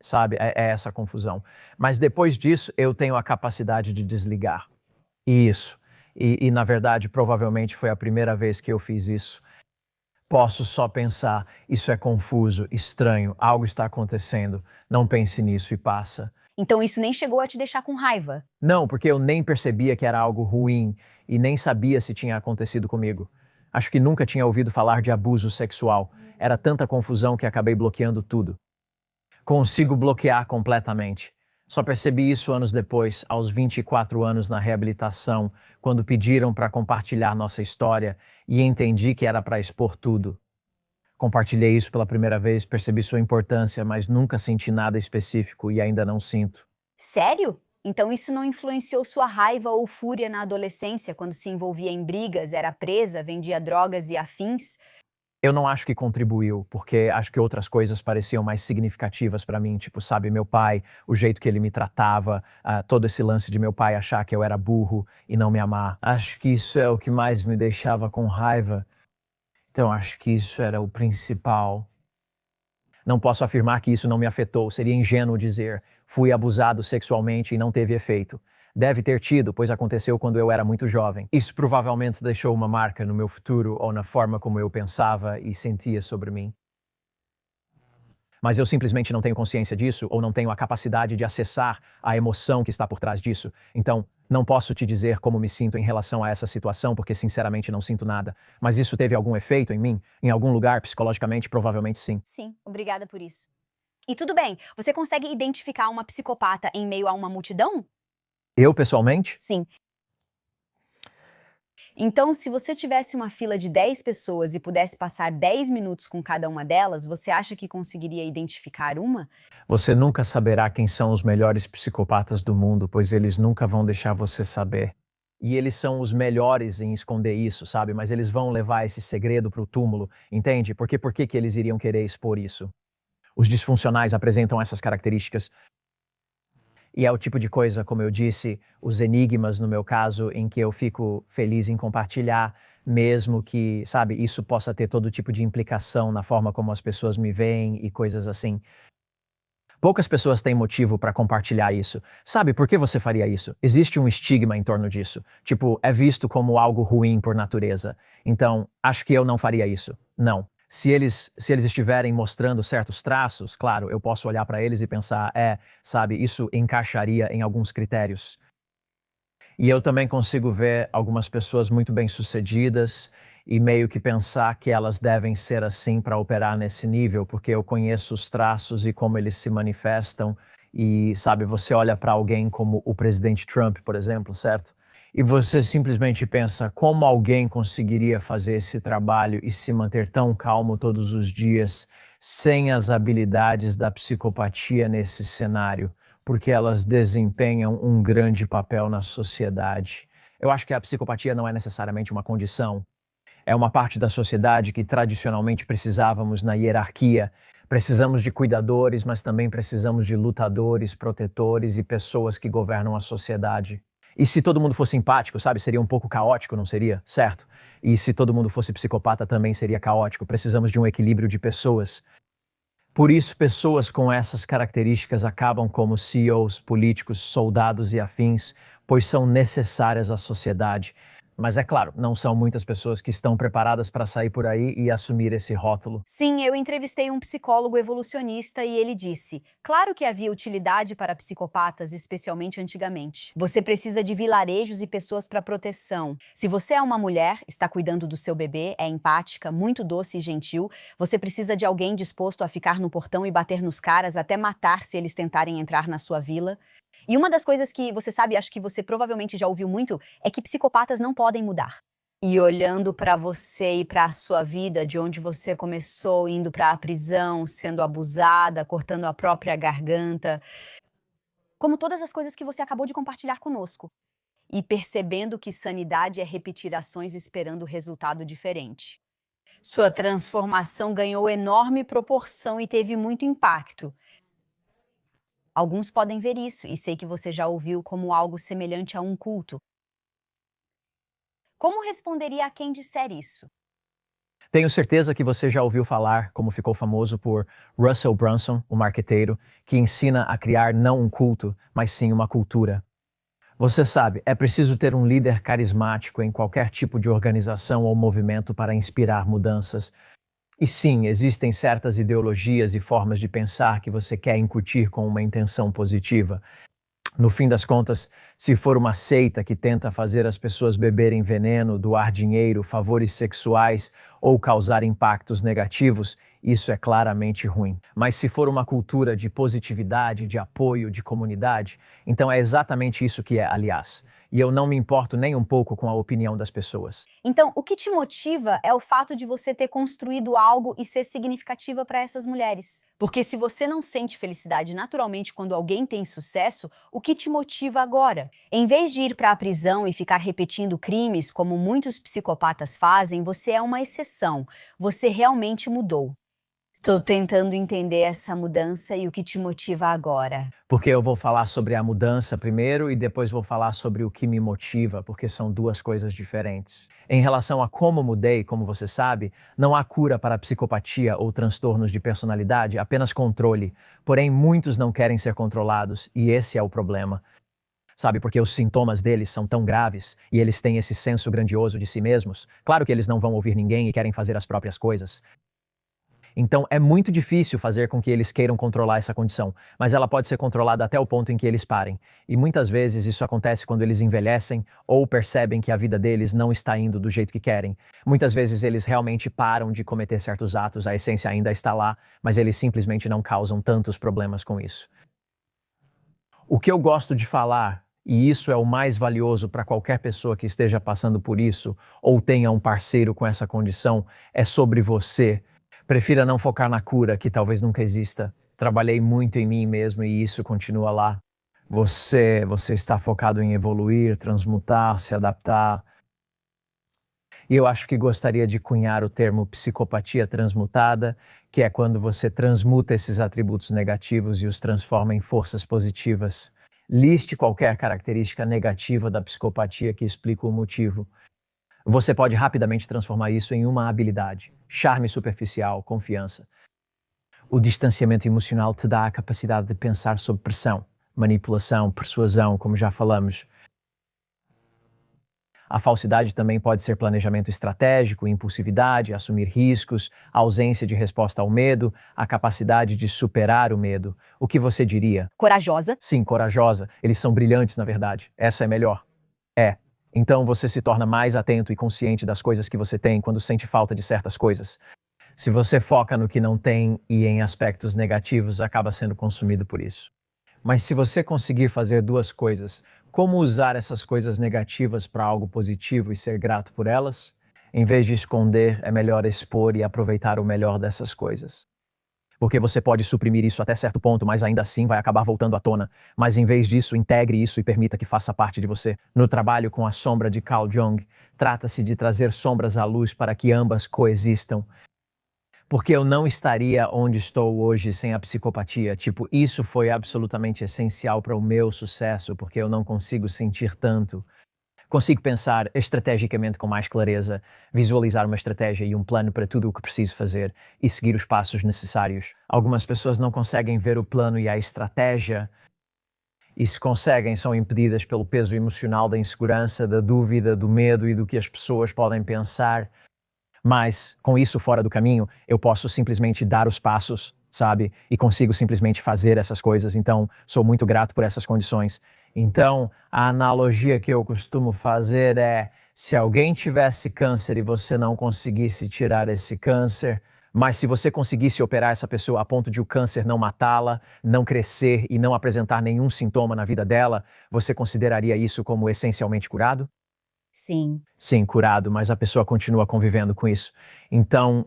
Sabe, é essa confusão. Mas depois disso, eu tenho a capacidade de desligar. Isso. E na verdade, provavelmente foi a primeira vez que eu fiz isso. Posso só pensar, isso é confuso, estranho, algo está acontecendo. Não pense nisso e passa. Então isso nem chegou a te deixar com raiva. Não, porque eu nem percebia que era algo ruim e nem sabia se tinha acontecido comigo. Acho que nunca tinha ouvido falar de abuso sexual. Era tanta confusão que acabei bloqueando tudo. Consigo bloquear completamente. Só percebi isso anos depois, aos 24 anos na reabilitação, quando pediram para compartilhar nossa história e entendi que era para expor tudo. Compartilhei isso pela primeira vez, percebi sua importância, mas nunca senti nada específico e ainda não sinto. Sério? Então isso não influenciou sua raiva ou fúria na adolescência, quando se envolvia em brigas, era presa, vendia drogas e afins? Eu não acho que contribuiu, porque acho que outras coisas pareciam mais significativas para mim, tipo, sabe, meu pai, o jeito que ele me tratava, todo esse lance de meu pai achar que eu era burro e não me amar. Acho que isso é o que mais me deixava com raiva. Então, acho que isso era o principal. Não posso afirmar que isso não me afetou, seria ingênuo dizer. Fui abusado sexualmente e não teve efeito. Deve ter tido, pois aconteceu quando eu era muito jovem. Isso provavelmente deixou uma marca no meu futuro ou na forma como eu pensava e sentia sobre mim. Mas eu simplesmente não tenho consciência disso ou não tenho a capacidade de acessar a emoção que está por trás disso. Então, não posso te dizer como me sinto em relação a essa situação, porque sinceramente não sinto nada. Mas isso teve algum efeito em mim? Em algum lugar, psicologicamente? Provavelmente sim. Sim, obrigada por isso. E tudo bem, você consegue identificar uma psicopata em meio a uma multidão? Eu, pessoalmente? Sim. Então, se você tivesse uma fila de 10 pessoas e pudesse passar 10 minutos com cada uma delas, você acha que conseguiria identificar uma? Você nunca saberá quem são os melhores psicopatas do mundo, pois eles nunca vão deixar você saber. E eles são os melhores em esconder isso, sabe? Mas eles vão levar esse segredo para o túmulo, entende? Porque por que que eles iriam querer expor isso? Os disfuncionais apresentam essas características. E é o tipo de coisa, como eu disse, os enigmas, no meu caso, em que eu fico feliz em compartilhar, mesmo que, sabe, isso possa ter todo tipo de implicação na forma como as pessoas me veem e coisas assim. Poucas pessoas têm motivo para compartilhar isso. Sabe por que você faria isso? Existe um estigma em torno disso. Tipo, é visto como algo ruim por natureza. Então, acho que eu não faria isso. Não. Se eles estiverem mostrando certos traços, claro, eu posso olhar para eles e pensar, sabe, isso encaixaria em alguns critérios. E eu também consigo ver algumas pessoas muito bem-sucedidas e meio que pensar que elas devem ser assim para operar nesse nível, porque eu conheço os traços e como eles se manifestam. E, sabe, você olha para alguém como o presidente Trump, por exemplo, certo? E você simplesmente pensa como alguém conseguiria fazer esse trabalho e se manter tão calmo todos os dias sem as habilidades da psicopatia nesse cenário, porque elas desempenham um grande papel na sociedade. Eu acho que a psicopatia não é necessariamente uma condição, é uma parte da sociedade que tradicionalmente precisávamos na hierarquia. Precisamos de cuidadores, mas também precisamos de lutadores, protetores e pessoas que governam a sociedade. E se todo mundo fosse empático, sabe, seria um pouco caótico, não seria? Certo? E se todo mundo fosse psicopata, também seria caótico. Precisamos de um equilíbrio de pessoas. Por isso, pessoas com essas características acabam como CEOs, políticos, soldados e afins, pois são necessárias à sociedade. Mas é claro, não são muitas pessoas que estão preparadas para sair por aí e assumir esse rótulo. Sim, eu entrevistei um psicólogo evolucionista e ele disse: claro que havia utilidade para psicopatas, especialmente antigamente. Você precisa de vilarejos e pessoas para proteção. Se você é uma mulher, está cuidando do seu bebê, é empática, muito doce e gentil, você precisa de alguém disposto a ficar no portão e bater nos caras até matar se eles tentarem entrar na sua vila. E uma das coisas que você sabe, acho que você provavelmente já ouviu muito, é que psicopatas não podem mudar. E olhando para você e para a sua vida, de onde você começou, indo para a prisão, sendo abusada, cortando a própria garganta, como todas as coisas que você acabou de compartilhar conosco. e percebendo que sanidade é repetir ações esperando resultado diferente. Sua transformação ganhou enorme proporção e teve muito impacto. Alguns podem ver isso, e sei que você já ouviu como algo semelhante a um culto. Como responderia a quem disser isso? Tenho certeza que você já ouviu falar, como ficou famoso por Russell Brunson, o marqueteiro, que ensina a criar não um culto, mas sim uma cultura. Você sabe, é preciso ter um líder carismático em qualquer tipo de organização ou movimento para inspirar mudanças. E sim, existem certas ideologias e formas de pensar que você quer incutir com uma intenção positiva. No fim das contas, se for uma seita que tenta fazer as pessoas beberem veneno, doar dinheiro, favores sexuais ou causar impactos negativos, isso é claramente ruim. Mas se for uma cultura de positividade, de apoio, de comunidade, então é exatamente isso que é, aliás. E eu não me importo nem um pouco com a opinião das pessoas. Então, o que te motiva é o fato de você ter construído algo e ser significativa para essas mulheres. Porque se você não sente felicidade naturalmente quando alguém tem sucesso, o que te motiva agora? Em vez de ir para a prisão e ficar repetindo crimes, como muitos psicopatas fazem, você é uma exceção. Você realmente mudou. Estou tentando entender essa mudança e o que te motiva agora. Porque eu vou falar sobre a mudança primeiro e depois vou falar sobre o que me motiva, porque são duas coisas diferentes. Em relação a como mudei, como você sabe, não há cura para psicopatia ou transtornos de personalidade, apenas controle. Porém, muitos não querem ser controlados e esse é o problema. Sabe, porque os sintomas deles são tão graves e eles têm esse senso grandioso de si mesmos. Claro que eles não vão ouvir ninguém e querem fazer as próprias coisas. Então, é muito difícil fazer com que eles queiram controlar essa condição, mas ela pode ser controlada até o ponto em que eles parem. E muitas vezes isso acontece quando eles envelhecem ou percebem que a vida deles não está indo do jeito que querem. Muitas vezes eles realmente param de cometer certos atos, a essência ainda está lá, mas eles simplesmente não causam tantos problemas com isso. O que eu gosto de falar, e isso é o mais valioso para qualquer pessoa que esteja passando por isso ou tenha um parceiro com essa condição, é sobre você. Prefira não focar na cura, que talvez nunca exista. Trabalhei muito em mim mesmo e isso continua lá. Você está focado em evoluir, transmutar, se adaptar. E eu acho que gostaria de cunhar o termo psicopatia transmutada, que é quando você transmuta esses atributos negativos e os transforma em forças positivas. Liste qualquer característica negativa da psicopatia que explica o motivo. Você pode rapidamente transformar isso em uma habilidade. Charme superficial, confiança. O distanciamento emocional te dá a capacidade de pensar sob pressão, manipulação, persuasão, como já falamos. A falsidade também pode ser planejamento estratégico, impulsividade, assumir riscos, ausência de resposta ao medo, a capacidade de superar o medo. O que você diria? Corajosa? Sim, corajosa. Eles são brilhantes, na verdade. Essa é melhor. Então você se torna mais atento e consciente das coisas que você tem quando sente falta de certas coisas. Se você foca no que não tem e em aspectos negativos, acaba sendo consumido por isso. Mas se você conseguir fazer duas coisas, como usar essas coisas negativas para algo positivo e ser grato por elas? Em vez de esconder, é melhor expor e aproveitar o melhor dessas coisas. Porque você pode suprimir isso até certo ponto, mas ainda assim vai acabar voltando à tona. Mas em vez disso, integre isso e permita que faça parte de você. No trabalho com a sombra de Carl Jung, trata-se de trazer sombras à luz para que ambas coexistam. Porque eu não estaria onde estou hoje sem a psicopatia. Isso foi absolutamente essencial para o meu sucesso, porque eu não consigo sentir tanto. Consigo pensar estrategicamente com mais clareza, visualizar uma estratégia e um plano para tudo o que preciso fazer e seguir os passos necessários. Algumas pessoas não conseguem ver o plano e a estratégia, e se conseguem, são impedidas pelo peso emocional da insegurança, da dúvida, do medo e do que as pessoas podem pensar. Mas, com isso fora do caminho, eu posso simplesmente dar os passos, sabe? E consigo simplesmente fazer essas coisas. Então, sou muito grato por essas condições. Então, a analogia que eu costumo fazer é: se alguém tivesse câncer e você não conseguisse tirar esse câncer, mas se você conseguisse operar essa pessoa a ponto de o câncer não matá-la, não crescer e não apresentar nenhum sintoma na vida dela, você consideraria isso como essencialmente curado? Sim. Sim, curado, mas a pessoa continua convivendo com isso. Então,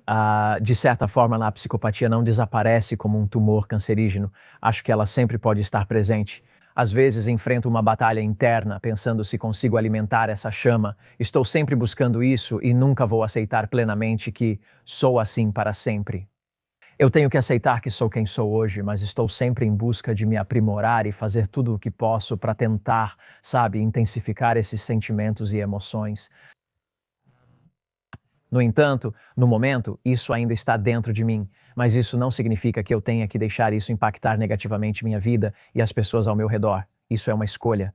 de certa forma, a psicopatia não desaparece como um tumor cancerígeno. Acho que ela sempre pode estar presente. Às vezes enfrento uma batalha interna, pensando se consigo alimentar essa chama. Estou sempre buscando isso e nunca vou aceitar plenamente que sou assim para sempre. Eu tenho que aceitar que sou quem sou hoje, mas estou sempre em busca de me aprimorar e fazer tudo o que posso para tentar, intensificar esses sentimentos e emoções. No entanto, no momento, isso ainda está dentro de mim, mas isso não significa que eu tenha que deixar isso impactar negativamente minha vida e as pessoas ao meu redor. Isso é uma escolha.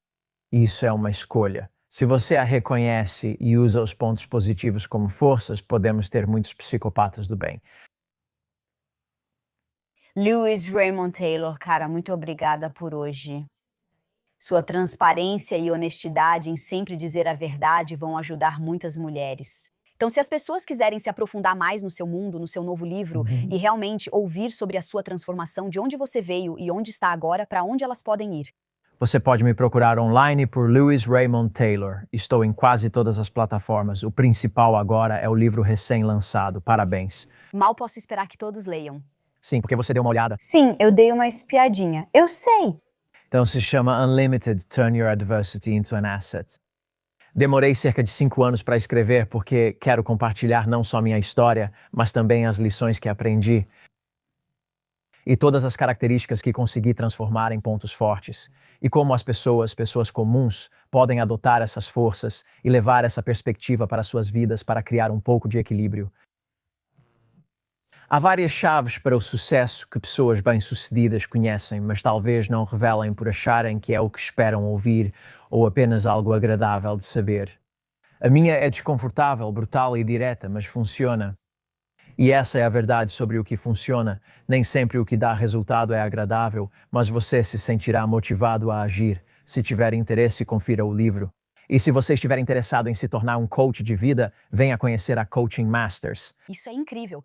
Isso é uma escolha. Se você a reconhece e usa os pontos positivos como forças, podemos ter muitos psicopatas do bem. Lewis Raymond Taylor, cara, muito obrigada por hoje. Sua transparência e honestidade em sempre dizer a verdade vão ajudar muitas mulheres. Então, se as pessoas quiserem se aprofundar mais no seu mundo, no seu novo livro, e realmente ouvir sobre a sua transformação, de onde você veio e onde está agora, para onde elas podem ir? Você pode me procurar online por Lewis Raymond Taylor. Estou em quase todas as plataformas. O principal agora é o livro recém-lançado. Parabéns. Mal posso esperar que todos leiam. Sim, porque você deu uma olhada. Sim, eu dei uma espiadinha. Eu sei. Então se chama Unlimited: Turn Your Adversity into an Asset. Demorei cerca de 5 anos para escrever porque quero compartilhar não só minha história, mas também as lições que aprendi e todas as características que consegui transformar em pontos fortes. E como as pessoas comuns, podem adotar essas forças e levar essa perspectiva para suas vidas para criar um pouco de equilíbrio. Há várias chaves para o sucesso que pessoas bem-sucedidas conhecem, mas talvez não revelem por acharem que é o que esperam ouvir ou apenas algo agradável de saber. A minha é desconfortável, brutal e direta, mas funciona. E essa é a verdade sobre o que funciona. Nem sempre o que dá resultado é agradável, mas você se sentirá motivado a agir. Se tiver interesse, confira o livro. E se você estiver interessado em se tornar um coach de vida, venha conhecer a Coaching Masters. Isso é incrível.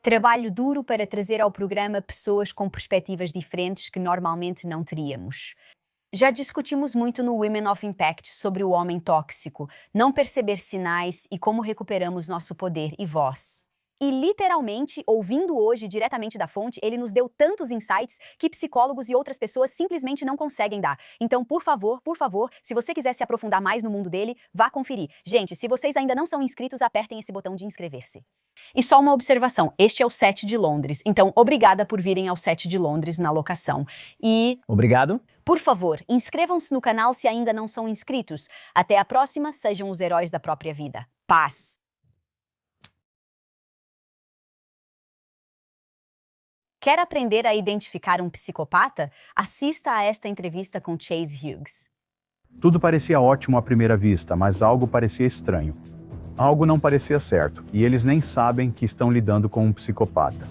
Trabalho duro para trazer ao programa pessoas com perspectivas diferentes que normalmente não teríamos. Já discutimos muito no Women of Impact sobre o homem tóxico, não perceber sinais e como recuperamos nosso poder e voz. E literalmente, ouvindo hoje diretamente da fonte, ele nos deu tantos insights que psicólogos e outras pessoas simplesmente não conseguem dar. Então, por favor, se você quiser se aprofundar mais no mundo dele, vá conferir. Gente, se vocês ainda não são inscritos, apertem esse botão de inscrever-se. E só uma observação, este é o set de Londres, então obrigada por virem ao set de Londres na locação. E... Obrigado. Por favor, inscrevam-se no canal se ainda não são inscritos. Até a próxima, sejam os heróis da própria vida. Paz! Quer aprender a identificar um psicopata? Assista a esta entrevista com Chase Hughes. Tudo parecia ótimo à primeira vista, mas algo parecia estranho. Algo não parecia certo, e eles nem sabem que estão lidando com um psicopata.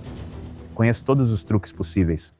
Conheço todos os truques possíveis.